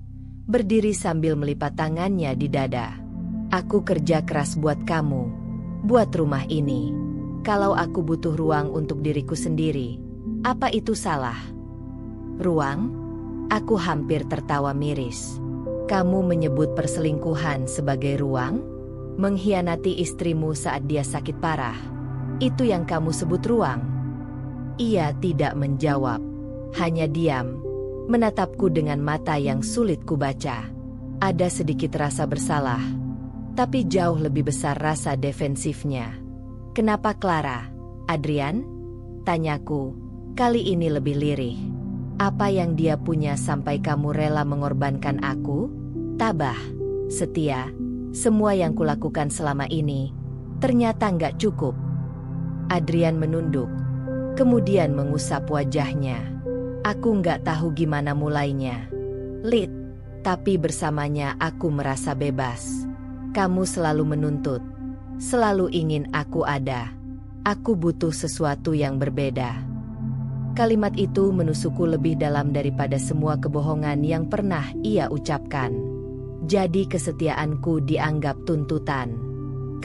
[SPEAKER 1] berdiri sambil melipat tangannya di dada. Aku kerja keras buat kamu, buat rumah ini. Kalau aku butuh ruang untuk diriku sendiri, apa itu salah? Ruang? Aku hampir tertawa miris. Kamu menyebut perselingkuhan sebagai ruang? Mengkhianati istrimu saat dia sakit parah. Itu yang kamu sebut ruang? Ia tidak menjawab. Hanya diam, menatapku dengan mata yang sulit kubaca. Ada sedikit rasa bersalah, tapi jauh lebih besar rasa defensifnya. Kenapa Clara? Adrian? Tanyaku, kali ini lebih lirih. Apa yang dia punya sampai kamu rela mengorbankan aku? Tabah, setia, semua yang kulakukan selama ini, ternyata nggak cukup. Adrian menunduk, kemudian mengusap wajahnya. Aku nggak tahu gimana mulainya. Lid, tapi bersamanya aku merasa bebas. Kamu selalu menuntut, selalu ingin aku ada. Aku butuh sesuatu yang berbeda. Kalimat itu menusukku lebih dalam daripada semua kebohongan yang pernah ia ucapkan. Jadi kesetiaanku dianggap tuntutan.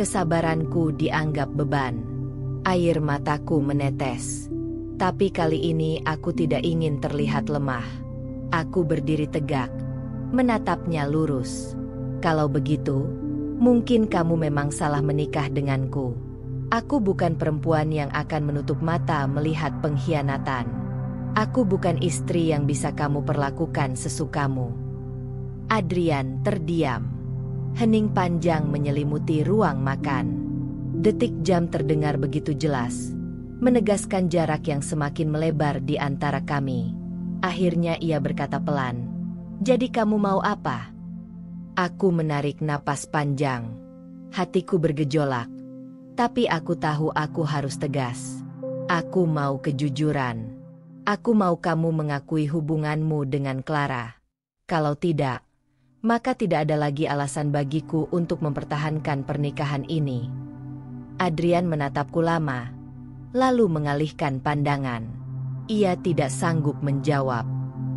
[SPEAKER 1] Kesabaranku dianggap beban. Air mataku menetes. Tapi kali ini aku tidak ingin terlihat lemah. Aku berdiri tegak, menatapnya lurus. Kalau begitu, mungkin kamu memang salah menikah denganku. Aku bukan perempuan yang akan menutup mata melihat pengkhianatan. Aku bukan istri yang bisa kamu perlakukan sesukamu. Adrian terdiam. Hening panjang menyelimuti ruang makan. Detik jam terdengar begitu jelas, menegaskan jarak yang semakin melebar di antara kami. Akhirnya ia berkata pelan, "Jadi kamu mau apa?" Aku menarik napas panjang. Hatiku bergejolak. Tapi aku tahu aku harus tegas. Aku mau kejujuran. Aku mau kamu mengakui hubunganmu dengan Clara. Kalau tidak, maka tidak ada lagi alasan bagiku untuk mempertahankan pernikahan ini. Adrian menatapku lama, lalu mengalihkan pandangan. Ia tidak sanggup menjawab,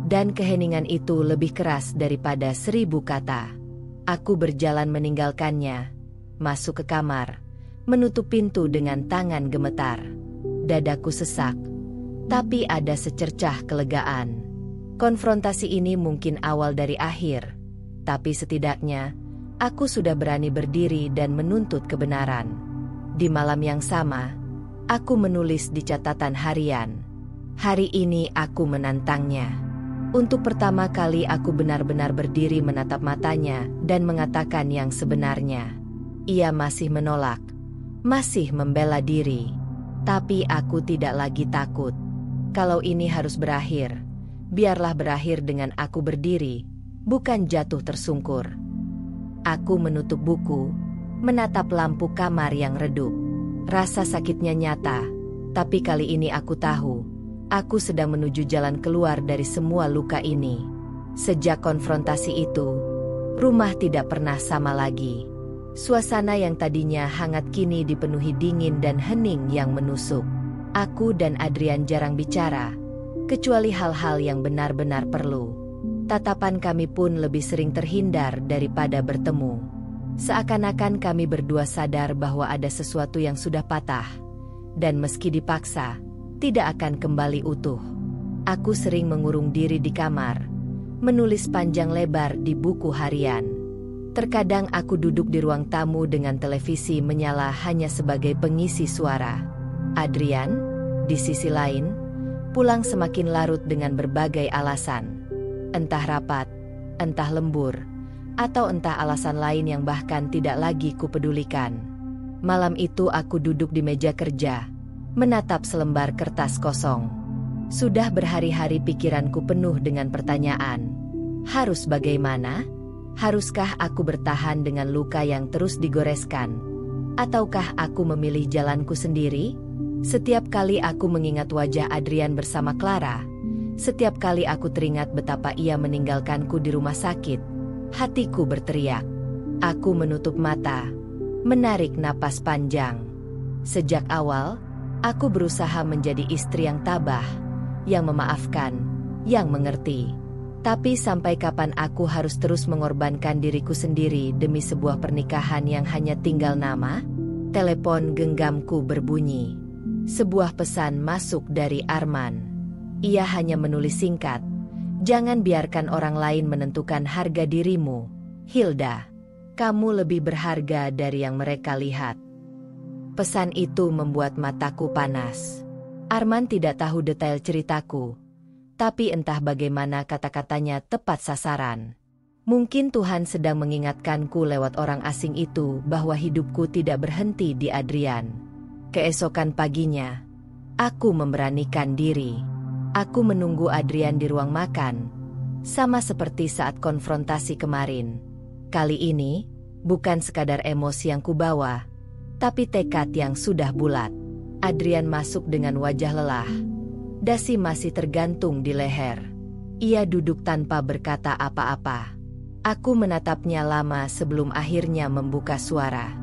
[SPEAKER 1] dan keheningan itu lebih keras daripada 1000 kata. Aku berjalan meninggalkannya, masuk ke kamar, menutup pintu dengan tangan gemetar. Dadaku sesak, tapi ada secercah kelegaan. Konfrontasi ini mungkin awal dari akhir, tapi setidaknya aku sudah berani berdiri dan menuntut kebenaran. Di malam yang sama, aku menulis di catatan harian. Hari ini aku menantangnya. Untuk pertama kali aku benar-benar berdiri menatap matanya dan mengatakan yang sebenarnya. Ia masih menolak, masih membela diri. Tapi aku tidak lagi takut. Kalau ini harus berakhir, biarlah berakhir dengan aku berdiri, bukan jatuh tersungkur. Aku menutup buku, menatap lampu kamar yang redup. Rasa sakitnya nyata, tapi kali ini aku tahu, aku sedang menuju jalan keluar dari semua luka ini. Sejak konfrontasi itu, rumah tidak pernah sama lagi. Suasana yang tadinya hangat kini dipenuhi dingin dan hening yang menusuk. Aku dan Adrian jarang bicara, kecuali hal-hal yang benar-benar perlu. Tatapan kami pun lebih sering terhindar daripada bertemu. Seakan-akan kami berdua sadar bahwa ada sesuatu yang sudah patah, dan meski dipaksa, tidak akan kembali utuh. Aku sering mengurung diri di kamar, menulis panjang lebar di buku harian. Terkadang aku duduk di ruang tamu dengan televisi menyala hanya sebagai pengisi suara. Adrian, di sisi lain, pulang semakin larut dengan berbagai alasan. Entah rapat, entah lembur, Atau entah alasan lain yang bahkan tidak lagi kupedulikan. Malam itu aku duduk di meja kerja, menatap selembar kertas kosong. Sudah berhari-hari pikiranku penuh dengan pertanyaan. Harus bagaimana? Haruskah aku bertahan dengan luka yang terus digoreskan? Ataukah aku memilih jalanku sendiri? Setiap kali aku mengingat wajah Adrian bersama Clara, setiap kali aku teringat betapa ia meninggalkanku di rumah sakit, hatiku berteriak. Aku menutup mata, menarik napas panjang. Sejak awal, aku berusaha menjadi istri yang tabah, yang memaafkan, yang mengerti. Tapi sampai kapan aku harus terus mengorbankan diriku sendiri demi sebuah pernikahan yang hanya tinggal nama? Telepon genggamku berbunyi. Sebuah pesan masuk dari Arman. Ia hanya menulis singkat. Jangan biarkan orang lain menentukan harga dirimu, Hilda. Kamu lebih berharga dari yang mereka lihat. Pesan itu membuat mataku panas. Arman tidak tahu detail ceritaku. Tapi entah bagaimana kata-katanya tepat sasaran. Mungkin Tuhan sedang mengingatkanku lewat orang asing itu bahwa hidupku tidak berhenti di Adrian. Keesokan paginya, aku memberanikan diri. Aku menunggu Adrian di ruang makan, sama seperti saat konfrontasi kemarin. Kali ini, bukan sekadar emosi yang kubawa, tapi tekad yang sudah bulat. Adrian masuk dengan wajah lelah. Dasi masih tergantung di leher. Ia duduk tanpa berkata apa-apa. Aku menatapnya lama sebelum akhirnya membuka suara.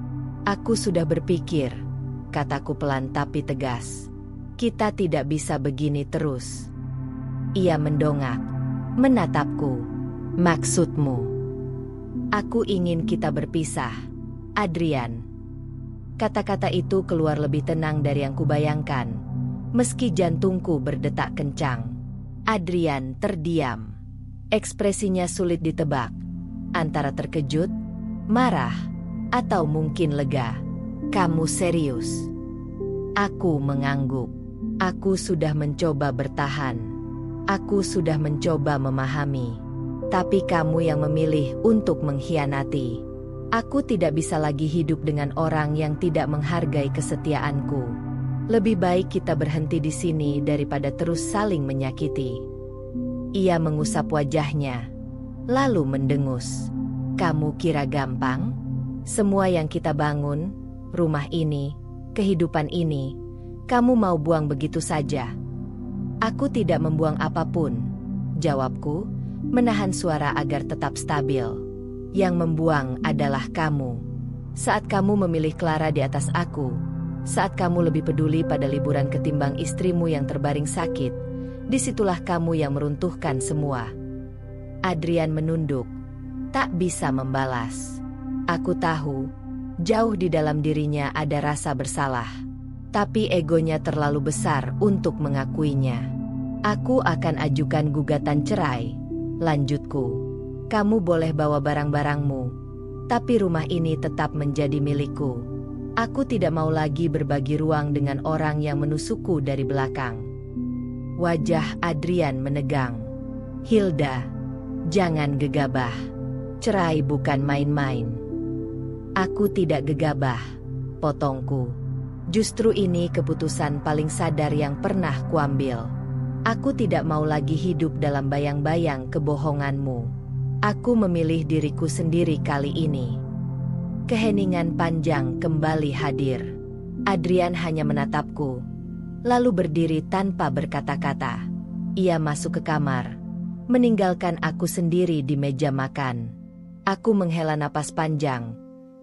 [SPEAKER 1] Aku sudah berpikir, kataku pelan tapi tegas. Kita tidak bisa begini terus. Ia mendongak, menatapku. Maksudmu? Aku ingin kita berpisah, Adrian. Kata-kata itu keluar lebih tenang dari yang kubayangkan. Meski jantungku berdetak kencang. Adrian terdiam. Ekspresinya sulit ditebak. Antara terkejut, marah, atau mungkin lega. Kamu serius? Aku mengangguk. Aku sudah mencoba bertahan. Aku sudah mencoba memahami. Tapi kamu yang memilih untuk mengkhianati. Aku tidak bisa lagi hidup dengan orang yang tidak menghargai kesetiaanku. Lebih baik kita berhenti di sini daripada terus saling menyakiti. Ia mengusap wajahnya, lalu mendengus. Kamu kira gampang? Semua yang kita bangun, rumah ini, kehidupan ini, kamu mau buang begitu saja? Aku tidak membuang apapun, jawabku, menahan suara agar tetap stabil. Yang membuang adalah kamu. Saat kamu memilih Clara di atas aku, saat kamu lebih peduli pada liburan ketimbang istrimu yang terbaring sakit, disitulah kamu yang meruntuhkan semua. Adrian menunduk, tak bisa membalas. Aku tahu, jauh di dalam dirinya ada rasa bersalah. Tapi egonya terlalu besar untuk mengakuinya. Aku akan ajukan gugatan cerai, lanjutku. Kamu boleh bawa barang-barangmu, tapi rumah ini tetap menjadi milikku. Aku tidak mau lagi berbagi ruang dengan orang yang menusukku dari belakang. Wajah Adrian menegang. Hilda, jangan gegabah. Cerai bukan main-main. Aku tidak gegabah, potongku. Justru ini keputusan paling sadar yang pernah kuambil. Aku tidak mau lagi hidup dalam bayang-bayang kebohonganmu. Aku memilih diriku sendiri kali ini. Keheningan panjang kembali hadir. Adrian hanya menatapku, lalu berdiri tanpa berkata-kata. Ia masuk ke kamar, meninggalkan aku sendiri di meja makan. Aku menghela napas panjang.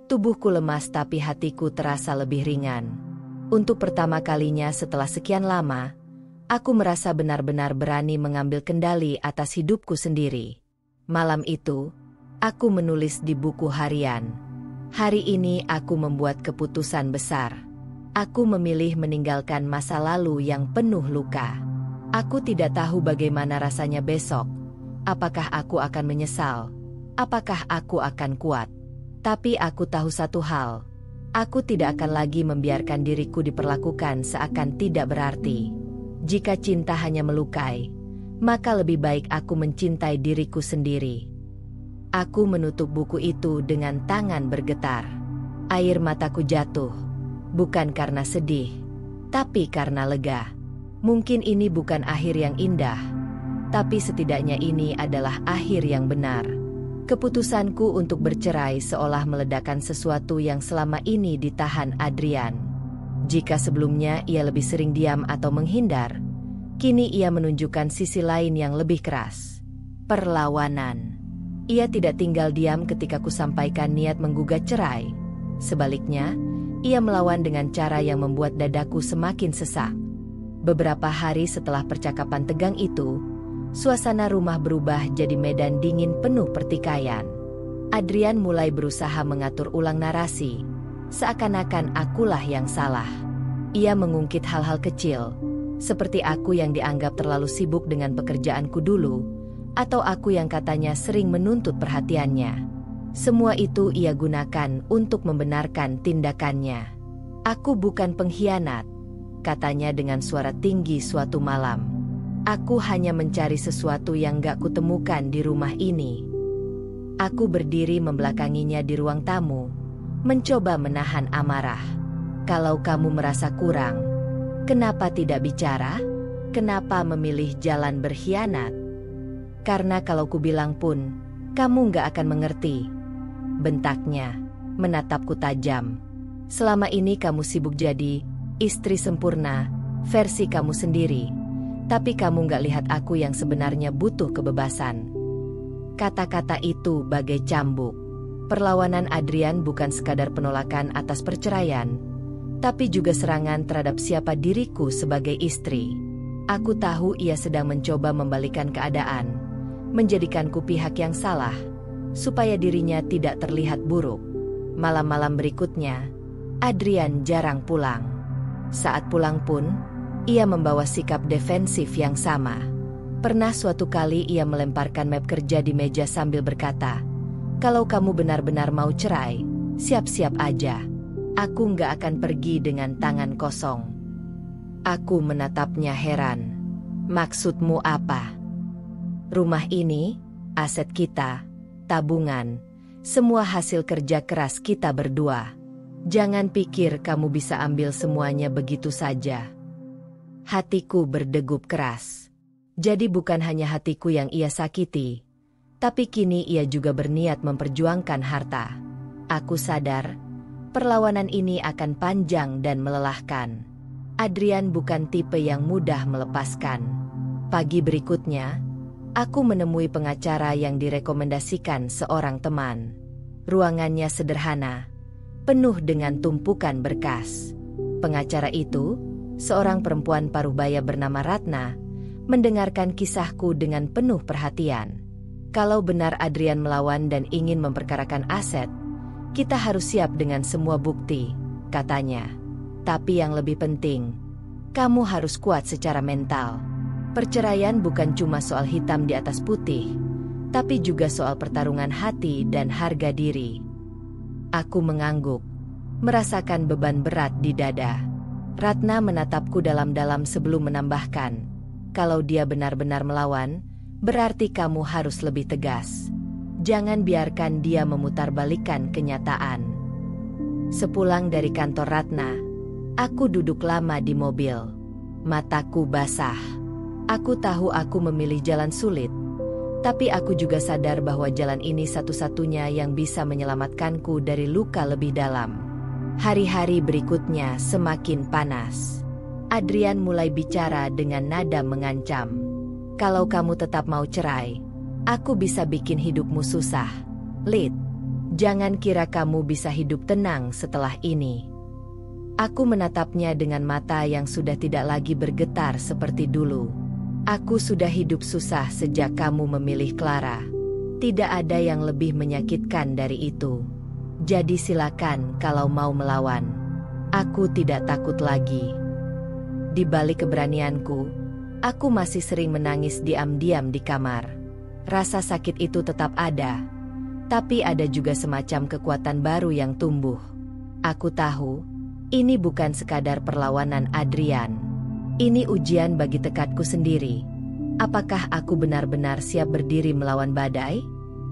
[SPEAKER 1] Tubuhku lemas tapi hatiku terasa lebih ringan. Untuk pertama kalinya setelah sekian lama, aku merasa benar-benar berani mengambil kendali atas hidupku sendiri. Malam itu, aku menulis di buku harian. Hari ini aku membuat keputusan besar. Aku memilih meninggalkan masa lalu yang penuh luka. Aku tidak tahu bagaimana rasanya besok. Apakah aku akan menyesal? Apakah aku akan kuat? Tapi aku tahu satu hal. Aku tidak akan lagi membiarkan diriku diperlakukan seakan tidak berarti. Jika cinta hanya melukai, maka lebih baik aku mencintai diriku sendiri. Aku menutup buku itu dengan tangan bergetar. Air mataku jatuh, bukan karena sedih, tapi karena lega. Mungkin ini bukan akhir yang indah, tapi setidaknya ini adalah akhir yang benar. Keputusanku untuk bercerai seolah meledakkan sesuatu yang selama ini ditahan Adrian. Jika sebelumnya ia lebih sering diam atau menghindar, kini ia menunjukkan sisi lain yang lebih keras. Perlawanan. Ia tidak tinggal diam ketika kusampaikan niat menggugat cerai. Sebaliknya, ia melawan dengan cara yang membuat dadaku semakin sesak. Beberapa hari setelah percakapan tegang itu, suasana rumah berubah jadi medan dingin penuh pertikaian. Adrian mulai berusaha mengatur ulang narasi, seakan-akan akulah yang salah. Ia mengungkit hal-hal kecil, seperti aku yang dianggap terlalu sibuk dengan pekerjaanku dulu, atau aku yang katanya sering menuntut perhatiannya. Semua itu ia gunakan untuk membenarkan tindakannya. Aku bukan pengkhianat, katanya dengan suara tinggi suatu malam. Aku hanya mencari sesuatu yang gak kutemukan di rumah ini. Aku berdiri membelakanginya di ruang tamu, mencoba menahan amarah. Kalau kamu merasa kurang, kenapa tidak bicara? Kenapa memilih jalan berkhianat? Karena kalau ku bilang pun, kamu gak akan mengerti. Bentaknya, menatapku tajam. Selama ini kamu sibuk jadi istri sempurna, versi kamu sendiri. Tapi kamu gak lihat aku yang sebenarnya butuh kebebasan. Kata-kata itu bagai cambuk. Perlawanan Adrian bukan sekadar penolakan atas perceraian, tapi juga serangan terhadap siapa diriku sebagai istri. Aku tahu ia sedang mencoba membalikkan keadaan, menjadikanku pihak yang salah, supaya dirinya tidak terlihat buruk. Malam-malam berikutnya, Adrian jarang pulang. Saat pulang pun, ia membawa sikap defensif yang sama. Pernah suatu kali ia melemparkan map kerja di meja sambil berkata, "Kalau kamu benar-benar mau cerai, siap-siap aja. Aku nggak akan pergi dengan tangan kosong." Aku menatapnya heran. "Maksudmu apa?" "Rumah ini, aset kita, tabungan, semua hasil kerja keras kita berdua. Jangan pikir kamu bisa ambil semuanya begitu saja." Hatiku berdegup keras. Jadi bukan hanya hatiku yang ia sakiti, tapi kini ia juga berniat memperjuangkan harta. Aku sadar, perlawanan ini akan panjang dan melelahkan. Adrian bukan tipe yang mudah melepaskan. Pagi berikutnya, aku menemui pengacara yang direkomendasikan seorang teman. Ruangannya sederhana, penuh dengan tumpukan berkas. Pengacara itu, seorang perempuan paruhbaya bernama Ratna, mendengarkan kisahku dengan penuh perhatian. "Kalau benar Adrian melawan dan ingin memperkarakan aset, kita harus siap dengan semua bukti," katanya. "Tapi yang lebih penting, kamu harus kuat secara mental. Perceraian bukan cuma soal hitam di atas putih, tapi juga soal pertarungan hati dan harga diri." Aku mengangguk, merasakan beban berat di dada. Ratna menatapku dalam-dalam sebelum menambahkan, "Kalau dia benar-benar melawan, berarti kamu harus lebih tegas. Jangan biarkan dia memutarbalikkan kenyataan." Sepulang dari kantor Ratna, aku duduk lama di mobil. Mataku basah. Aku tahu aku memilih jalan sulit, tapi aku juga sadar bahwa jalan ini satu-satunya yang bisa menyelamatkanku dari luka lebih dalam. Hari-hari berikutnya semakin panas. Adrian mulai bicara dengan nada mengancam. "Kalau kamu tetap mau cerai, aku bisa bikin hidupmu susah. Lid, jangan kira kamu bisa hidup tenang setelah ini." Aku menatapnya dengan mata yang sudah tidak lagi bergetar seperti dulu. "Aku sudah hidup susah sejak kamu memilih Clara. Tidak ada yang lebih menyakitkan dari itu. Jadi silakan kalau mau melawan. Aku tidak takut lagi." Di balik keberanianku, aku masih sering menangis diam-diam di kamar. Rasa sakit itu tetap ada, tapi ada juga semacam kekuatan baru yang tumbuh. Aku tahu, ini bukan sekadar perlawanan Adrian. Ini ujian bagi tekadku sendiri. Apakah aku benar-benar siap berdiri melawan badai?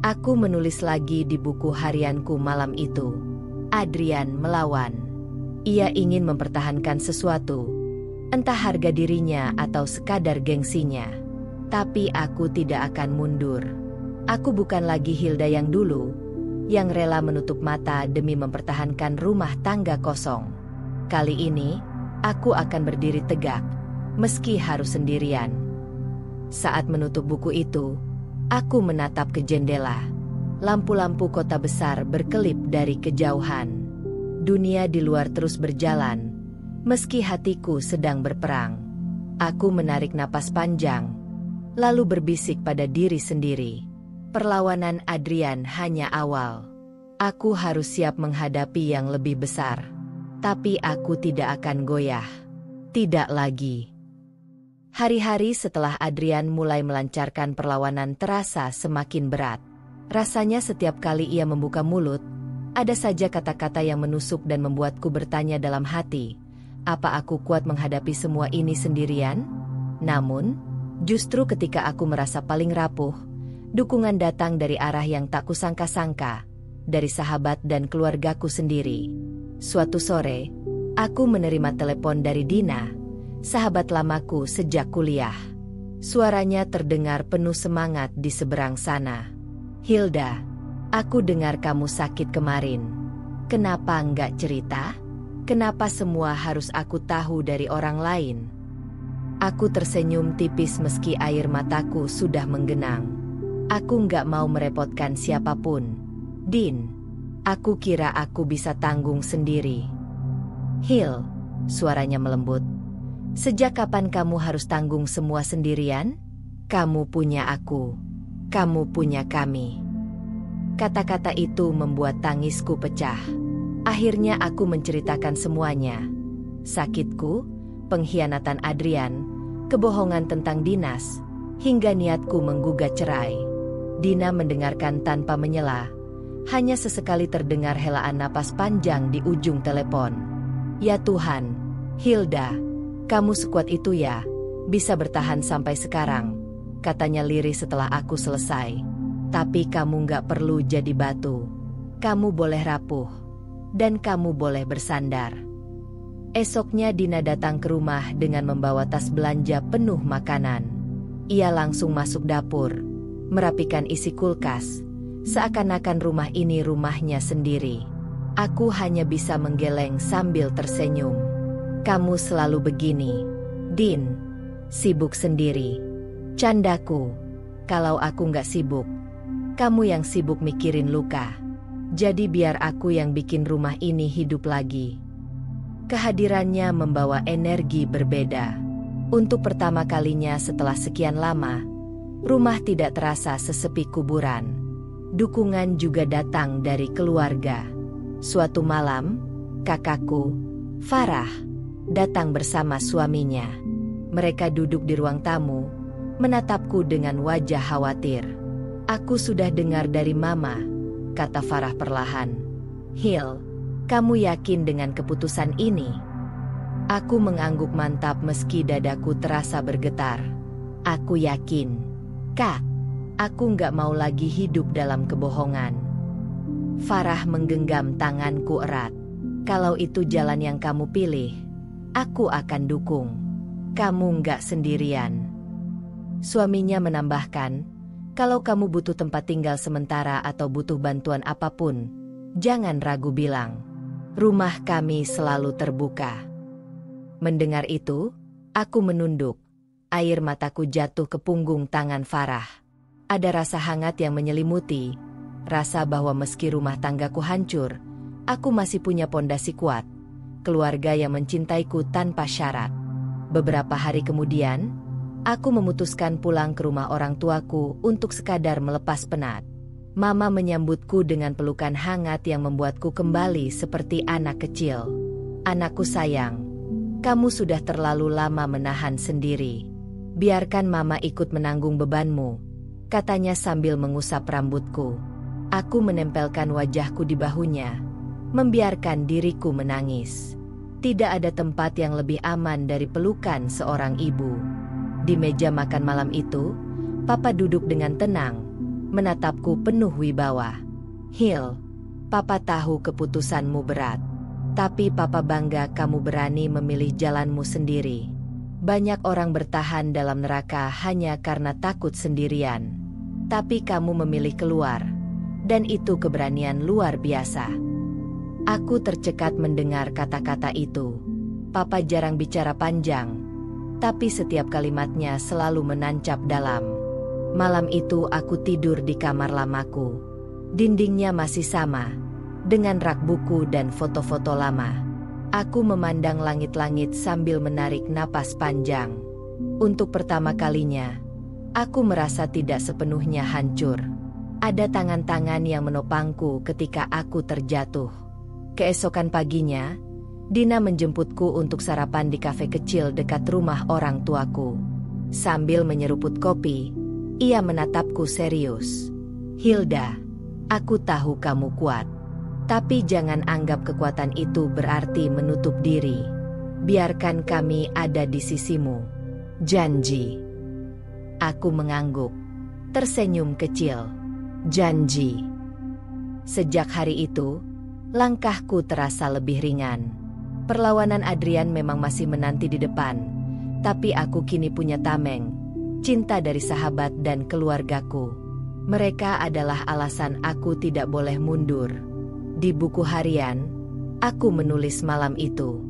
[SPEAKER 1] Aku menulis lagi di buku harianku malam itu. Adrian melawan. Ia ingin mempertahankan sesuatu, entah harga dirinya atau sekadar gengsinya. Tapi aku tidak akan mundur. Aku bukan lagi Hilda yang dulu, yang rela menutup mata demi mempertahankan rumah tangga kosong. Kali ini, aku akan berdiri tegak, meski harus sendirian. Saat menutup buku itu, aku menatap ke jendela. Lampu-lampu kota besar berkelip dari kejauhan. Dunia di luar terus berjalan, meski hatiku sedang berperang. Aku menarik napas panjang, lalu berbisik pada diri sendiri. Perlawanan Adrian hanya awal. Aku harus siap menghadapi yang lebih besar. Tapi aku tidak akan goyah. Tidak lagi. Hari-hari setelah Adrian mulai melancarkan perlawanan terasa semakin berat. Rasanya setiap kali ia membuka mulut, ada saja kata-kata yang menusuk dan membuatku bertanya dalam hati, apa aku kuat menghadapi semua ini sendirian? Namun, justru ketika aku merasa paling rapuh, dukungan datang dari arah yang tak kusangka-sangka, dari sahabat dan keluargaku sendiri. Suatu sore, aku menerima telepon dari Dina, sahabat lamaku sejak kuliah. Suaranya terdengar penuh semangat di seberang sana. "Hilda, aku dengar kamu sakit kemarin. Kenapa enggak cerita? Kenapa semua harus aku tahu dari orang lain?" Aku tersenyum tipis meski air mataku sudah menggenang. Aku enggak mau merepotkan siapapun. "Din, aku kira aku bisa tanggung sendiri." "Hil," suaranya melembut. "Sejak kapan kamu harus tanggung semua sendirian? Kamu punya aku. Kamu punya kami." Kata-kata itu membuat tangisku pecah. Akhirnya aku menceritakan semuanya. Sakitku, pengkhianatan Adrian, kebohongan tentang Dinas, hingga niatku menggugat cerai. Dina mendengarkan tanpa menyela. Hanya sesekali terdengar helaan napas panjang di ujung telepon. "Ya Tuhan, Hilda, kamu sekuat itu ya, bisa bertahan sampai sekarang," katanya lirih setelah aku selesai. "Tapi kamu nggak perlu jadi batu. Kamu boleh rapuh. Dan kamu boleh bersandar." Esoknya Dina datang ke rumah dengan membawa tas belanja penuh makanan. Ia langsung masuk dapur, merapikan isi kulkas, seakan-akan rumah ini rumahnya sendiri. Aku hanya bisa menggeleng sambil tersenyum. "Kamu selalu begini, Din. Sibuk sendiri." Candaku. "Kalau aku nggak sibuk, kamu yang sibuk mikirin luka. Jadi biar aku yang bikin rumah ini hidup lagi." Kehadirannya membawa energi berbeda. Untuk pertama kalinya setelah sekian lama, rumah tidak terasa sesepi kuburan. Dukungan juga datang dari keluarga. Suatu malam, kakakku, Farah, datang bersama suaminya. Mereka duduk di ruang tamu, menatapku dengan wajah khawatir. "Aku sudah dengar dari Mama," kata Farah perlahan. "Hil, kamu yakin dengan keputusan ini?" Aku mengangguk mantap meski dadaku terasa bergetar. "Aku yakin, Kak. Aku nggak mau lagi hidup dalam kebohongan." Farah menggenggam tanganku erat. "Kalau itu jalan yang kamu pilih, aku akan dukung. Kamu nggak sendirian." Suaminya menambahkan, "Kalau kamu butuh tempat tinggal sementara atau butuh bantuan apapun, jangan ragu bilang. Rumah kami selalu terbuka." Mendengar itu, aku menunduk. Air mataku jatuh ke punggung tangan Farah. Ada rasa hangat yang menyelimuti, rasa bahwa meski rumah tanggaku hancur, aku masih punya pondasi kuat, keluarga yang mencintaiku tanpa syarat. Beberapa hari kemudian, aku memutuskan pulang ke rumah orang tuaku untuk sekadar melepas penat. Mama menyambutku dengan pelukan hangat yang membuatku kembali seperti anak kecil. "Anakku sayang, kamu sudah terlalu lama menahan sendiri. Biarkan Mama ikut menanggung bebanmu," katanya sambil mengusap rambutku. Aku menempelkan wajahku di bahunya, membiarkan diriku menangis. Tidak ada tempat yang lebih aman dari pelukan seorang ibu. Di meja makan malam itu, Papa duduk dengan tenang, menatapku penuh wibawa. "Hill, Papa tahu keputusanmu berat. Tapi Papa bangga kamu berani memilih jalanmu sendiri. Banyak orang bertahan dalam neraka hanya karena takut sendirian. Tapi kamu memilih keluar. Dan itu keberanian luar biasa." Aku tercekat mendengar kata-kata itu. Papa jarang bicara panjang, tapi setiap kalimatnya selalu menancap dalam. Malam itu aku tidur di kamar lamaku. Dindingnya masih sama, dengan rak buku dan foto-foto lama. Aku memandang langit-langit sambil menarik napas panjang. Untuk pertama kalinya, aku merasa tidak sepenuhnya hancur. Ada tangan-tangan yang menopangku ketika aku terjatuh. Keesokan paginya, Dina menjemputku untuk sarapan di kafe kecil dekat rumah orang tuaku. Sambil menyeruput kopi, ia menatapku serius. "Hilda, aku tahu kamu kuat. Tapi jangan anggap kekuatan itu berarti menutup diri. Biarkan kami ada di sisimu. Janji." Aku mengangguk, tersenyum kecil. "Janji." Sejak hari itu, langkahku terasa lebih ringan. Perlawanan Adrian memang masih menanti di depan, tapi aku kini punya tameng, cinta dari sahabat dan keluargaku. Mereka adalah alasan aku tidak boleh mundur. Di buku harian, aku menulis malam itu.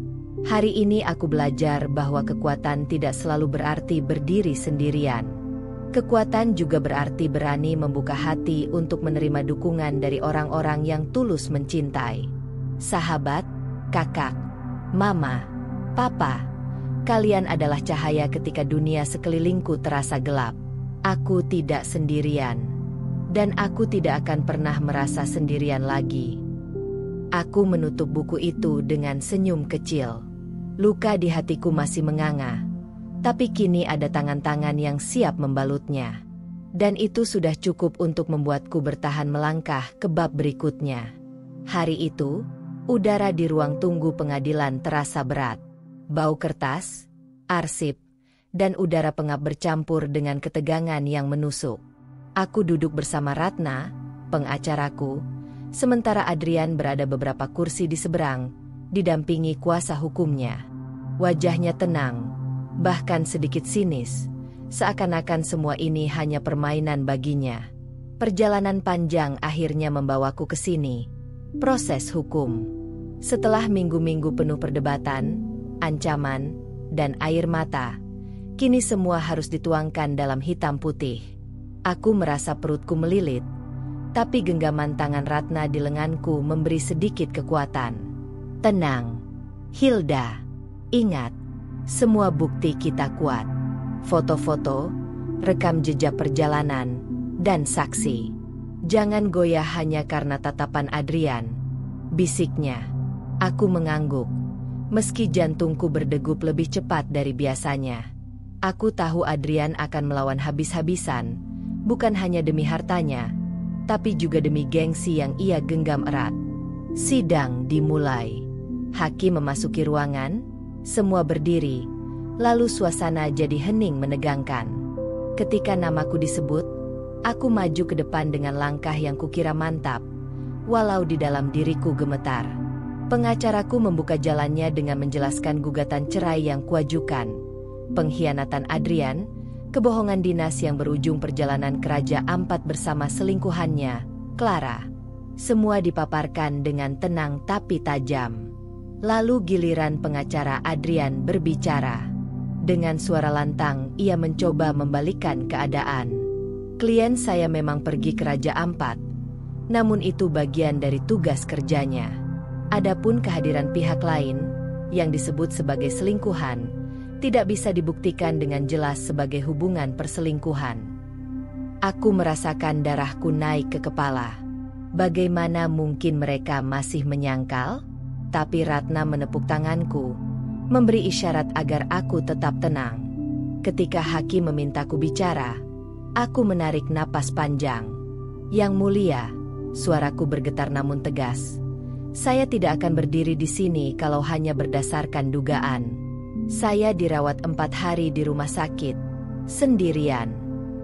[SPEAKER 1] Hari ini aku belajar bahwa kekuatan tidak selalu berarti berdiri sendirian. Kekuatan juga berarti berani membuka hati untuk menerima dukungan dari orang-orang yang tulus mencintai. Sahabat, kakak, mama, papa, kalian adalah cahaya ketika dunia sekelilingku terasa gelap. Aku tidak sendirian. Dan aku tidak akan pernah merasa sendirian lagi. Aku menutup buku itu dengan senyum kecil. Luka di hatiku masih menganga, tapi kini ada tangan-tangan yang siap membalutnya. Dan itu sudah cukup untuk membuatku bertahan melangkah ke bab berikutnya. Hari itu, udara di ruang tunggu pengadilan terasa berat. Bau kertas, arsip, dan udara pengap bercampur dengan ketegangan yang menusuk. Aku duduk bersama Ratna, pengacaraku, sementara Adrian berada beberapa kursi di seberang, didampingi kuasa hukumnya. Wajahnya tenang, bahkan sedikit sinis, seakan-akan semua ini hanya permainan baginya. Perjalanan panjang akhirnya membawaku ke sini. Proses hukum. Setelah minggu-minggu penuh perdebatan, ancaman, dan air mata, kini semua harus dituangkan dalam hitam putih. Aku merasa perutku melilit, tapi genggaman tangan Ratna di lenganku memberi sedikit kekuatan. "Tenang, Hilda. Ingat, semua bukti kita kuat. Foto-foto, rekam jejak perjalanan, dan saksi. Jangan goyah hanya karena tatapan Adrian," bisiknya. Aku mengangguk, meski jantungku berdegup lebih cepat dari biasanya. Aku tahu Adrian akan melawan habis-habisan, bukan hanya demi hartanya, tapi juga demi gengsi yang ia genggam erat. Sidang dimulai. Hakim memasuki ruangan, semua berdiri, lalu suasana jadi hening menegangkan. Ketika namaku disebut, aku maju ke depan dengan langkah yang kukira mantap, walau di dalam diriku gemetar. Pengacaraku membuka jalannya dengan menjelaskan gugatan cerai yang kuajukan, pengkhianatan Adrian, kebohongan dinas yang berujung perjalanan ke Raja Ampat bersama selingkuhannya, Clara. Semua dipaparkan dengan tenang tapi tajam. Lalu giliran pengacara Adrian berbicara. Dengan suara lantang, ia mencoba membalikkan keadaan. "Klien saya memang pergi ke Raja Ampat, namun itu bagian dari tugas kerjanya. Adapun kehadiran pihak lain, yang disebut sebagai selingkuhan, tidak bisa dibuktikan dengan jelas sebagai hubungan perselingkuhan." Aku merasakan darahku naik ke kepala. Bagaimana mungkin mereka masih menyangkal? Tapi Ratna menepuk tanganku, memberi isyarat agar aku tetap tenang. Ketika hakim memintaku bicara, aku menarik napas panjang. "Yang mulia," suaraku bergetar namun tegas, "saya tidak akan berdiri di sini kalau hanya berdasarkan dugaan. Saya dirawat 4 hari di rumah sakit, sendirian.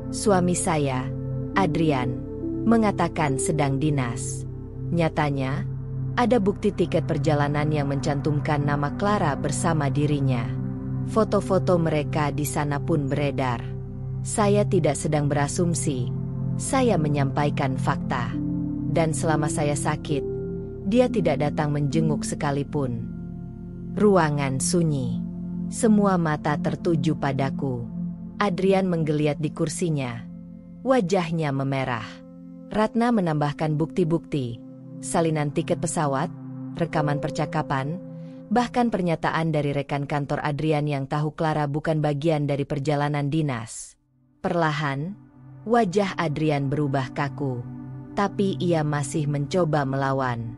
[SPEAKER 1] Suami saya, Adrian, mengatakan sedang dinas. Nyatanya, ada bukti tiket perjalanan yang mencantumkan nama Clara bersama dirinya. Foto-foto mereka di sana pun beredar. Saya tidak sedang berasumsi, saya menyampaikan fakta. Dan selama saya sakit, dia tidak datang menjenguk sekalipun. Ruangan sunyi. Semua mata tertuju padaku. Adrian menggeliat di kursinya. Wajahnya memerah. Ratna menambahkan bukti-bukti. Salinan tiket pesawat, rekaman percakapan, bahkan pernyataan dari rekan kantor Adrian yang tahu Clara bukan bagian dari perjalanan dinas. Perlahan, wajah Adrian berubah kaku. Tapi ia masih mencoba melawan.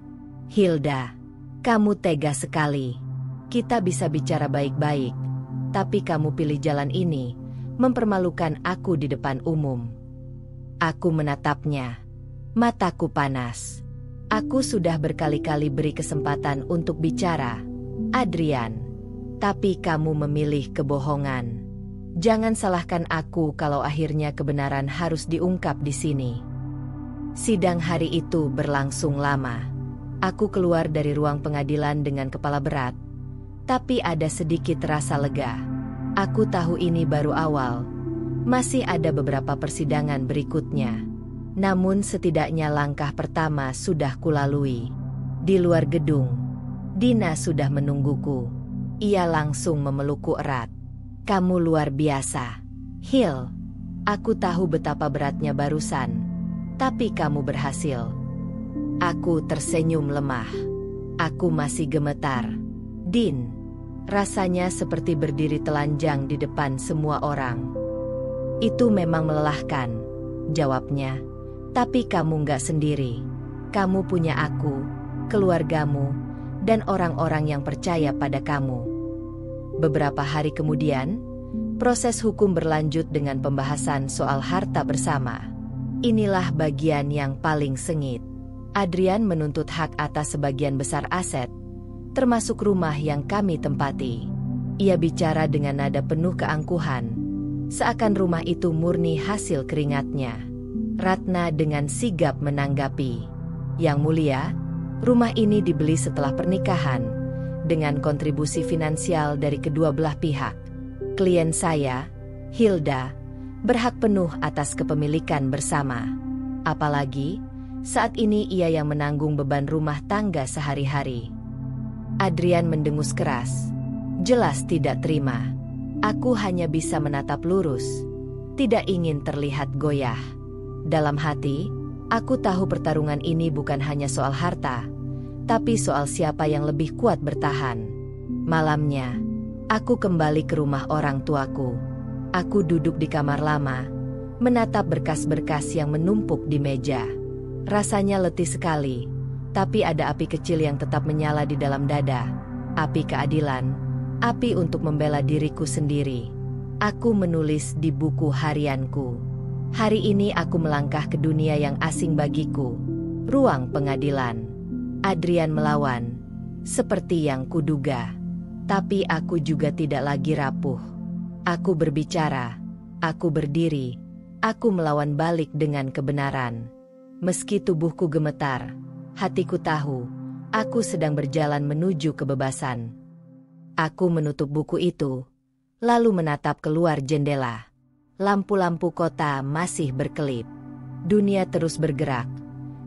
[SPEAKER 1] Hilda, kamu tega sekali. Kita bisa bicara baik-baik, tapi kamu pilih jalan ini, mempermalukan aku di depan umum. Aku menatapnya. Mataku panas. Aku sudah berkali-kali beri kesempatan untuk bicara, Adrian. Tapi kamu memilih kebohongan. Jangan salahkan aku kalau akhirnya kebenaran harus diungkap di sini. Sidang hari itu berlangsung lama. Aku keluar dari ruang pengadilan dengan kepala berat, tapi ada sedikit rasa lega. Aku tahu ini baru awal. Masih ada beberapa persidangan berikutnya. Namun setidaknya langkah pertama sudah kulalui. Di luar gedung, Dina sudah menungguku. Ia langsung memelukku erat. Kamu luar biasa, Hil. Aku tahu betapa beratnya barusan. Tapi kamu berhasil. Aku tersenyum lemah. Aku masih gemetar. Din, rasanya seperti berdiri telanjang di depan semua orang. Itu memang melelahkan, jawabnya. Tapi kamu nggak sendiri. Kamu punya aku, keluargamu, dan orang-orang yang percaya pada kamu. Beberapa hari kemudian, proses hukum berlanjut dengan pembahasan soal harta bersama. Inilah bagian yang paling sengit. Adrian menuntut hak atas sebagian besar aset, termasuk rumah yang kami tempati. Ia bicara dengan nada penuh keangkuhan, seakan rumah itu murni hasil keringatnya. Ratna dengan sigap menanggapi, "Yang mulia, rumah ini dibeli setelah pernikahan, dengan kontribusi finansial dari kedua belah pihak. Klien saya, Hilda, berhak penuh atas kepemilikan bersama. Apalagi, saat ini ia yang menanggung beban rumah tangga sehari-hari." Adrian mendengus keras. Jelas tidak terima. Aku hanya bisa menatap lurus. Tidak ingin terlihat goyah. Dalam hati, aku tahu pertarungan ini bukan hanya soal harta, tapi soal siapa yang lebih kuat bertahan. Malamnya, aku kembali ke rumah orang tuaku. Aku duduk di kamar lama, menatap berkas-berkas yang menumpuk di meja. Rasanya letih sekali, tapi ada api kecil yang tetap menyala di dalam dada. Api keadilan, api untuk membela diriku sendiri. Aku menulis di buku harianku. Hari ini aku melangkah ke dunia yang asing bagiku. Ruang pengadilan. Adrian melawan, seperti yang kuduga. Tapi aku juga tidak lagi rapuh. Aku berbicara, aku berdiri, aku melawan balik dengan kebenaran. Meski tubuhku gemetar, hatiku tahu, aku sedang berjalan menuju kebebasan. Aku menutup buku itu, lalu menatap keluar jendela. Lampu-lampu kota masih berkelip. Dunia terus bergerak,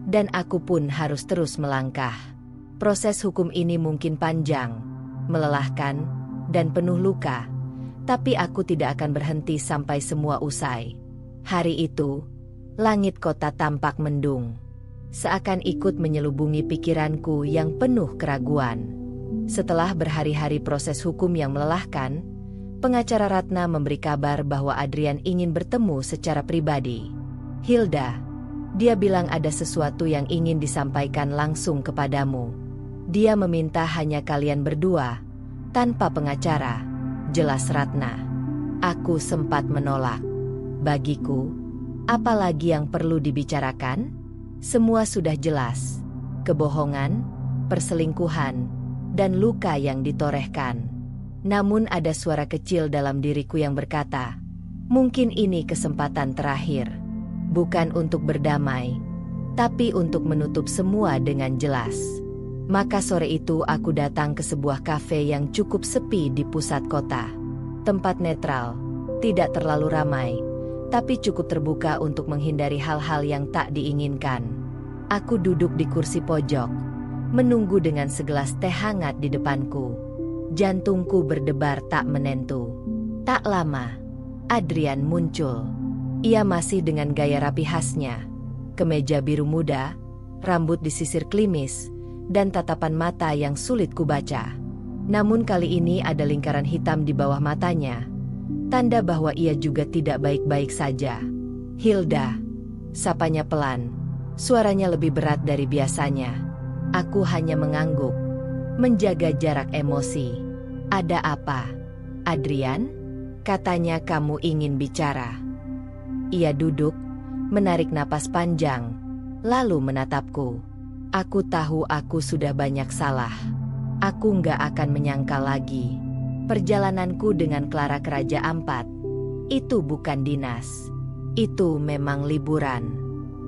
[SPEAKER 1] dan aku pun harus terus melangkah. Proses hukum ini mungkin panjang, melelahkan, dan penuh luka. Tapi aku tidak akan berhenti sampai semua usai. Hari itu, langit kota tampak mendung. Seakan ikut menyelubungi pikiranku yang penuh keraguan. Setelah berhari-hari proses hukum yang melelahkan, pengacara Ratna memberi kabar bahwa Adrian ingin bertemu secara pribadi. Hilda, dia bilang ada sesuatu yang ingin disampaikan langsung kepadamu. Dia meminta hanya kalian berdua, tanpa pengacara. Jelas Ratna. Aku sempat menolak. Bagiku, apalagi yang perlu dibicarakan? Semua sudah jelas. Kebohongan, perselingkuhan, dan luka yang ditorehkan. Namun ada suara kecil dalam diriku yang berkata, mungkin ini kesempatan terakhir. Bukan untuk berdamai, tapi untuk menutup semua dengan jelas. Maka sore itu aku datang ke sebuah kafe yang cukup sepi di pusat kota. Tempat netral, tidak terlalu ramai, tapi cukup terbuka untuk menghindari hal-hal yang tak diinginkan. Aku duduk di kursi pojok, menunggu dengan segelas teh hangat di depanku. Jantungku berdebar tak menentu. Tak lama, Adrian muncul. Ia masih dengan gaya rapi khasnya. Kemeja biru muda, rambut disisir klimis, dan tatapan mata yang sulit kubaca. Namun kali ini ada lingkaran hitam di bawah matanya, tanda bahwa ia juga tidak baik-baik saja. "Hilda," sapanya pelan, suaranya lebih berat dari biasanya. Aku hanya mengangguk, menjaga jarak emosi. "Ada apa, Adrian? Katanya kamu ingin bicara." Ia duduk, menarik napas panjang, lalu menatapku. "Aku tahu aku sudah banyak salah. Aku nggak akan menyangkal lagi. Perjalananku dengan Clara ke Raja Ampat, itu bukan dinas. Itu memang liburan.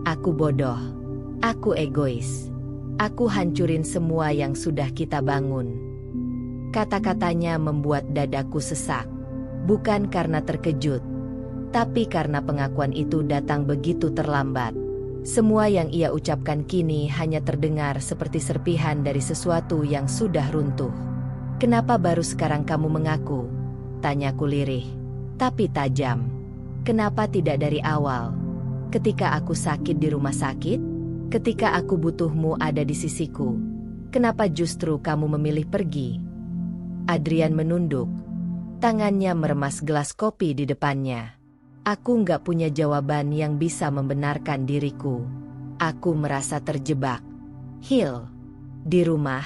[SPEAKER 1] Aku bodoh. Aku egois. Aku hancurin semua yang sudah kita bangun." Kata-katanya membuat dadaku sesak. Bukan karena terkejut, tapi karena pengakuan itu datang begitu terlambat. Semua yang ia ucapkan kini hanya terdengar seperti serpihan dari sesuatu yang sudah runtuh. "Kenapa baru sekarang kamu mengaku?" tanyaku lirih, tapi tajam. "Kenapa tidak dari awal? Ketika aku sakit di rumah sakit? Ketika aku butuhmu ada di sisiku? Kenapa justru kamu memilih pergi?" Adrian menunduk. Tangannya meremas gelas kopi di depannya. Aku nggak punya jawaban yang bisa membenarkan diriku. Aku merasa terjebak. "Hil, di rumah,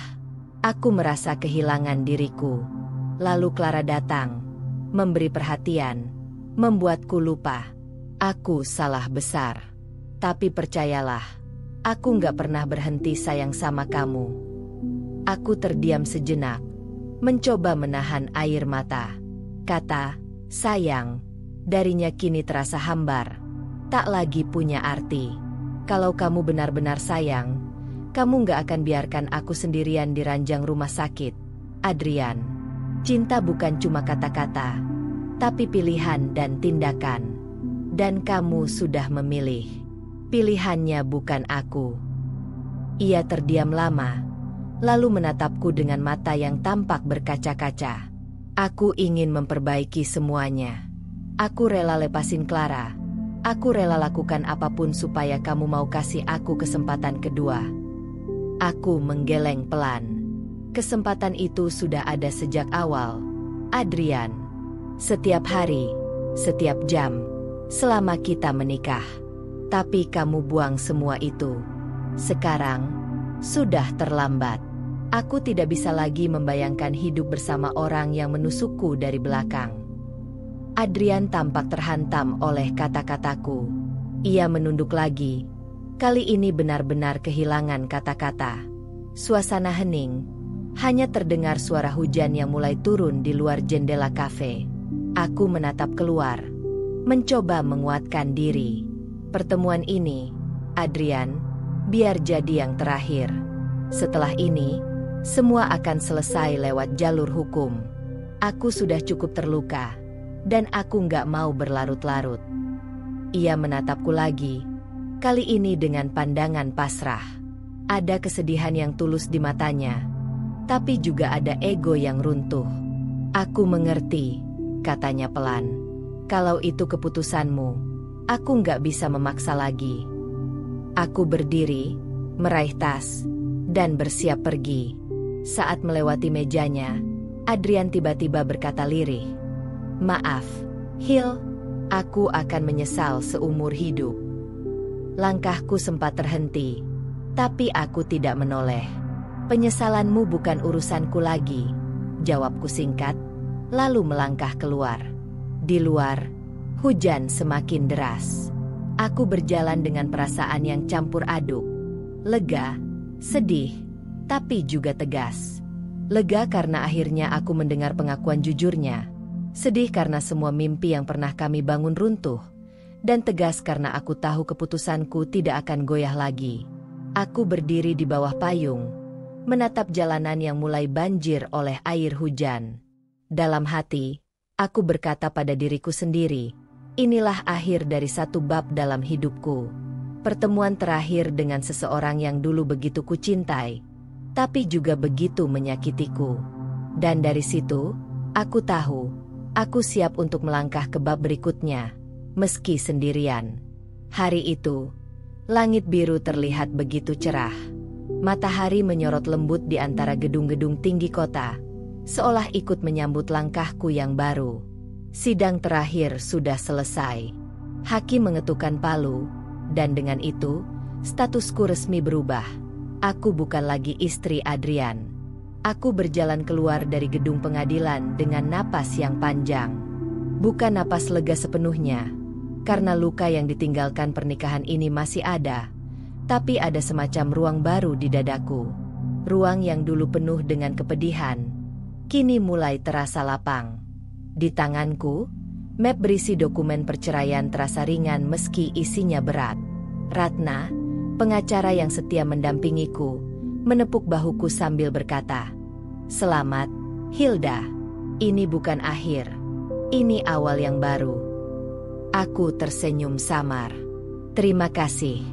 [SPEAKER 1] aku merasa kehilangan diriku. Lalu Clara datang, memberi perhatian, membuatku lupa. Aku salah besar. Tapi percayalah, aku nggak pernah berhenti sayang sama kamu." Aku terdiam sejenak, mencoba menahan air mata. Kata "sayang" darinya kini terasa hambar, tak lagi punya arti. "Kalau kamu benar-benar sayang, kamu nggak akan biarkan aku sendirian di ranjang rumah sakit, Adrian. Cinta bukan cuma kata-kata, tapi pilihan dan tindakan. Dan kamu sudah memilih. Pilihannya bukan aku." Ia terdiam lama, lalu menatapku dengan mata yang tampak berkaca-kaca. "Aku ingin memperbaiki semuanya. Aku rela lepasin Clara. Aku rela lakukan apapun supaya kamu mau kasih aku kesempatan kedua." Aku menggeleng pelan. "Kesempatan itu sudah ada sejak awal, Adrian. Setiap hari, setiap jam, selama kita menikah. Tapi kamu buang semua itu. Sekarang, sudah terlambat. Aku tidak bisa lagi membayangkan hidup bersama orang yang menusukku dari belakang." Adrian tampak terhantam oleh kata-kataku. Ia menunduk lagi. Kali ini benar-benar kehilangan kata-kata. Suasana hening. Hanya terdengar suara hujan yang mulai turun di luar jendela kafe. Aku menatap keluar, mencoba menguatkan diri. Pertemuan ini, Adrian, biar jadi yang terakhir. Setelah ini, semua akan selesai lewat jalur hukum. Aku sudah cukup terluka, dan aku nggak mau berlarut-larut. Ia menatapku lagi, kali ini dengan pandangan pasrah. Ada kesedihan yang tulus di matanya, tapi juga ada ego yang runtuh. "Aku mengerti," katanya pelan. "Kalau itu keputusanmu, aku nggak bisa memaksa lagi." Aku berdiri, meraih tas, dan bersiap pergi. Saat melewati mejanya, Adrian tiba-tiba berkata lirih, "Maaf, Hil, aku akan menyesal seumur hidup." Langkahku sempat terhenti, tapi aku tidak menoleh. "Penyesalanmu bukan urusanku lagi," jawabku singkat, lalu melangkah keluar. Di luar, hujan semakin deras. Aku berjalan dengan perasaan yang campur aduk. Lega, sedih, tapi juga tegas. Lega karena akhirnya aku mendengar pengakuan jujurnya. Sedih karena semua mimpi yang pernah kami bangun runtuh. dan tegas karena aku tahu keputusanku tidak akan goyah lagi. Aku berdiri di bawah payung, menatap jalanan yang mulai banjir oleh air hujan. Dalam hati, aku berkata pada diriku sendiri, inilah akhir dari satu bab dalam hidupku. Pertemuan terakhir dengan seseorang yang dulu begitu kucintai, tapi juga begitu menyakitiku. Dan dari situ, aku tahu, aku siap untuk melangkah ke bab berikutnya, meski sendirian. Hari itu, langit biru terlihat begitu cerah. Matahari menyorot lembut di antara gedung-gedung tinggi kota, seolah ikut menyambut langkahku yang baru. Sidang terakhir sudah selesai. Hakim mengetukkan palu, dan dengan itu, statusku resmi berubah. Aku bukan lagi istri Adrian. Aku berjalan keluar dari gedung pengadilan dengan napas yang panjang. Bukan napas lega sepenuhnya, karena luka yang ditinggalkan pernikahan ini masih ada. Tapi ada semacam ruang baru di dadaku. Ruang yang dulu penuh dengan kepedihan, kini mulai terasa lapang. Di tanganku, map berisi dokumen perceraian terasa ringan meski isinya berat. Ratna, pengacara yang setia mendampingiku, menepuk bahuku sambil berkata, "Selamat, Hilda. Ini bukan akhir. Ini awal yang baru." Aku tersenyum samar. "Terima kasih,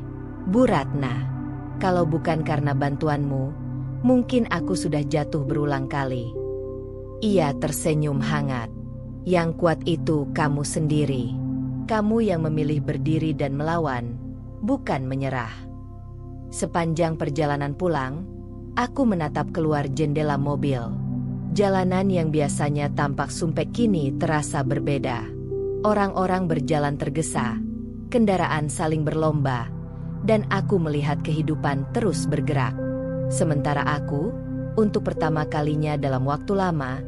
[SPEAKER 1] Bu Ratna. Kalau bukan karena bantuanmu, mungkin aku sudah jatuh berulang kali." Ia tersenyum hangat. "Yang kuat itu kamu sendiri. Kamu yang memilih berdiri dan melawan, bukan menyerah." Sepanjang perjalanan pulang, aku menatap keluar jendela mobil. Jalanan yang biasanya tampak sumpek kini terasa berbeda. Orang-orang berjalan tergesa, kendaraan saling berlomba, dan aku melihat kehidupan terus bergerak. Sementara aku, untuk pertama kalinya dalam waktu lama,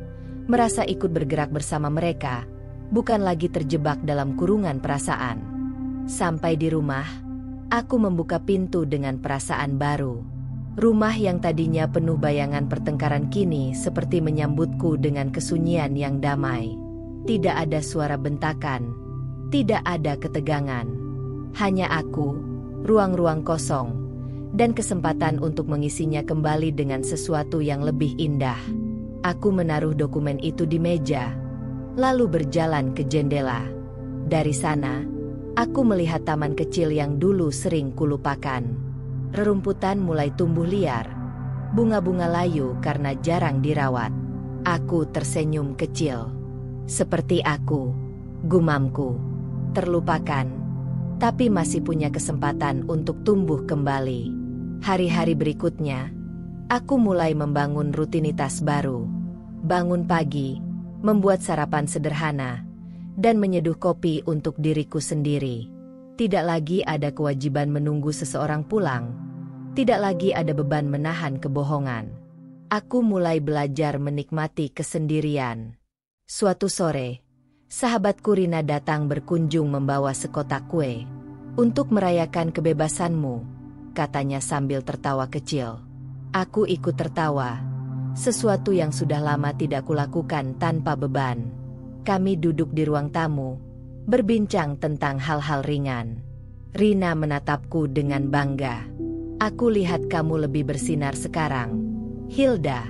[SPEAKER 1] merasa ikut bergerak bersama mereka, bukan lagi terjebak dalam kurungan perasaan. Sampai di rumah, aku membuka pintu dengan perasaan baru. Rumah yang tadinya penuh bayangan pertengkaran kini seperti menyambutku dengan kesunyian yang damai. Tidak ada suara bentakan, tidak ada ketegangan. Hanya aku, ruang-ruang kosong, dan kesempatan untuk mengisinya kembali dengan sesuatu yang lebih indah. Aku menaruh dokumen itu di meja, lalu berjalan ke jendela. Dari sana, aku melihat taman kecil yang dulu sering kulupakan. Rerumputan mulai tumbuh liar, bunga-bunga layu karena jarang dirawat. Aku tersenyum kecil. Seperti aku, gumamku, terlupakan, tapi masih punya kesempatan untuk tumbuh kembali. Hari-hari berikutnya, aku mulai membangun rutinitas baru. Bangun pagi, membuat sarapan sederhana, dan menyeduh kopi untuk diriku sendiri. Tidak lagi ada kewajiban menunggu seseorang pulang. Tidak lagi ada beban menahan kebohongan. Aku mulai belajar menikmati kesendirian. Suatu sore, sahabatku Rina datang berkunjung membawa sekotak kue. "Untuk merayakan kebebasanmu," katanya sambil tertawa kecil. Aku ikut tertawa, sesuatu yang sudah lama tidak kulakukan tanpa beban. Kami duduk di ruang tamu, berbincang tentang hal-hal ringan. Rina menatapku dengan bangga. "Aku lihat kamu lebih bersinar sekarang, Hilda.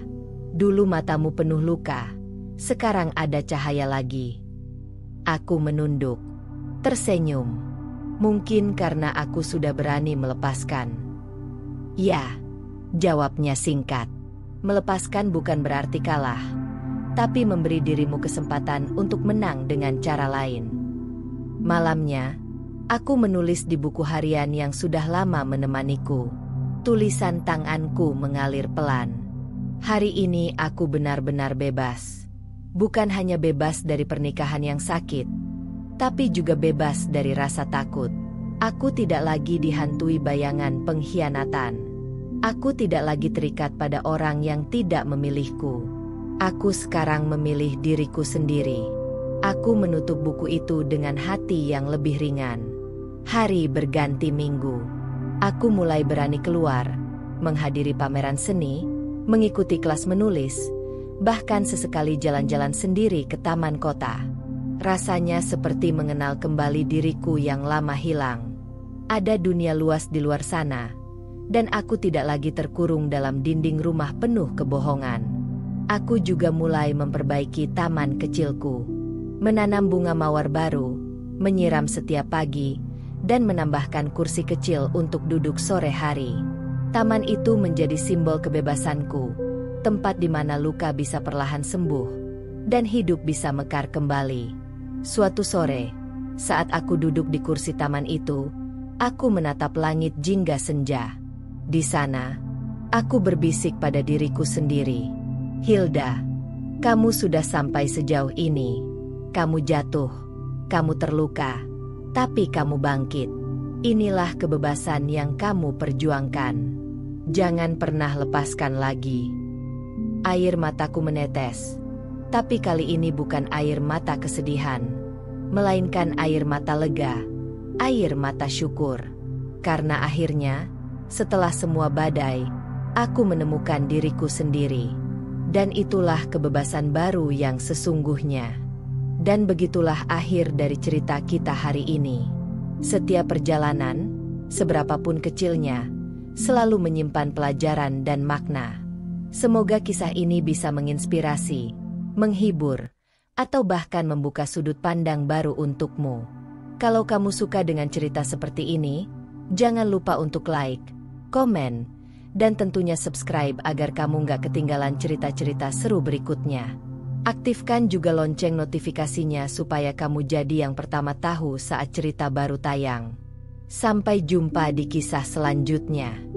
[SPEAKER 1] Dulu matamu penuh luka, sekarang ada cahaya lagi." Aku menunduk, tersenyum. Mungkin karena aku sudah berani melepaskan. "Ya," jawabnya singkat. "Melepaskan bukan berarti kalah, tapi memberi dirimu kesempatan untuk menang dengan cara lain." Malamnya, aku menulis di buku harian yang sudah lama menemaniku. Tulisan tanganku mengalir pelan. Hari ini aku benar-benar bebas. Bukan hanya bebas dari pernikahan yang sakit, tapi juga bebas dari rasa takut. Aku tidak lagi dihantui bayangan pengkhianatan. Aku tidak lagi terikat pada orang yang tidak memilihku. Aku sekarang memilih diriku sendiri. Aku menutup buku itu dengan hati yang lebih ringan. Hari berganti minggu. Aku mulai berani keluar, menghadiri pameran seni, mengikuti kelas menulis, bahkan sesekali jalan-jalan sendiri ke taman kota. Rasanya seperti mengenal kembali diriku yang lama hilang. Ada dunia luas di luar sana, dan aku tidak lagi terkurung dalam dinding rumah penuh kebohongan. Aku juga mulai memperbaiki taman kecilku, menanam bunga mawar baru, menyiram setiap pagi, dan menambahkan kursi kecil untuk duduk sore hari. Taman itu menjadi simbol kebebasanku, tempat di mana luka bisa perlahan sembuh, dan hidup bisa mekar kembali. Suatu sore, saat aku duduk di kursi taman itu, aku menatap langit jingga senja. Di sana, aku berbisik pada diriku sendiri. Hilda, kamu sudah sampai sejauh ini. Kamu jatuh, kamu terluka, tapi kamu bangkit. Inilah kebebasan yang kamu perjuangkan. Jangan pernah lepaskan lagi. Air mataku menetes. Tapi kali ini bukan air mata kesedihan, melainkan air mata lega, air mata syukur. Karena akhirnya, setelah semua badai, aku menemukan diriku sendiri. Dan itulah kebebasan baru yang sesungguhnya. Dan begitulah akhir dari cerita kita hari ini. Setiap perjalanan, seberapapun kecilnya, selalu menyimpan pelajaran dan makna. Semoga kisah ini bisa menginspirasi, menghibur, atau bahkan membuka sudut pandang baru untukmu. Kalau kamu suka dengan cerita seperti ini, jangan lupa untuk like, komen, dan tentunya subscribe agar kamu nggak ketinggalan cerita-cerita seru berikutnya. Aktifkan juga lonceng notifikasinya supaya kamu jadi yang pertama tahu saat cerita baru tayang. Sampai jumpa di kisah selanjutnya.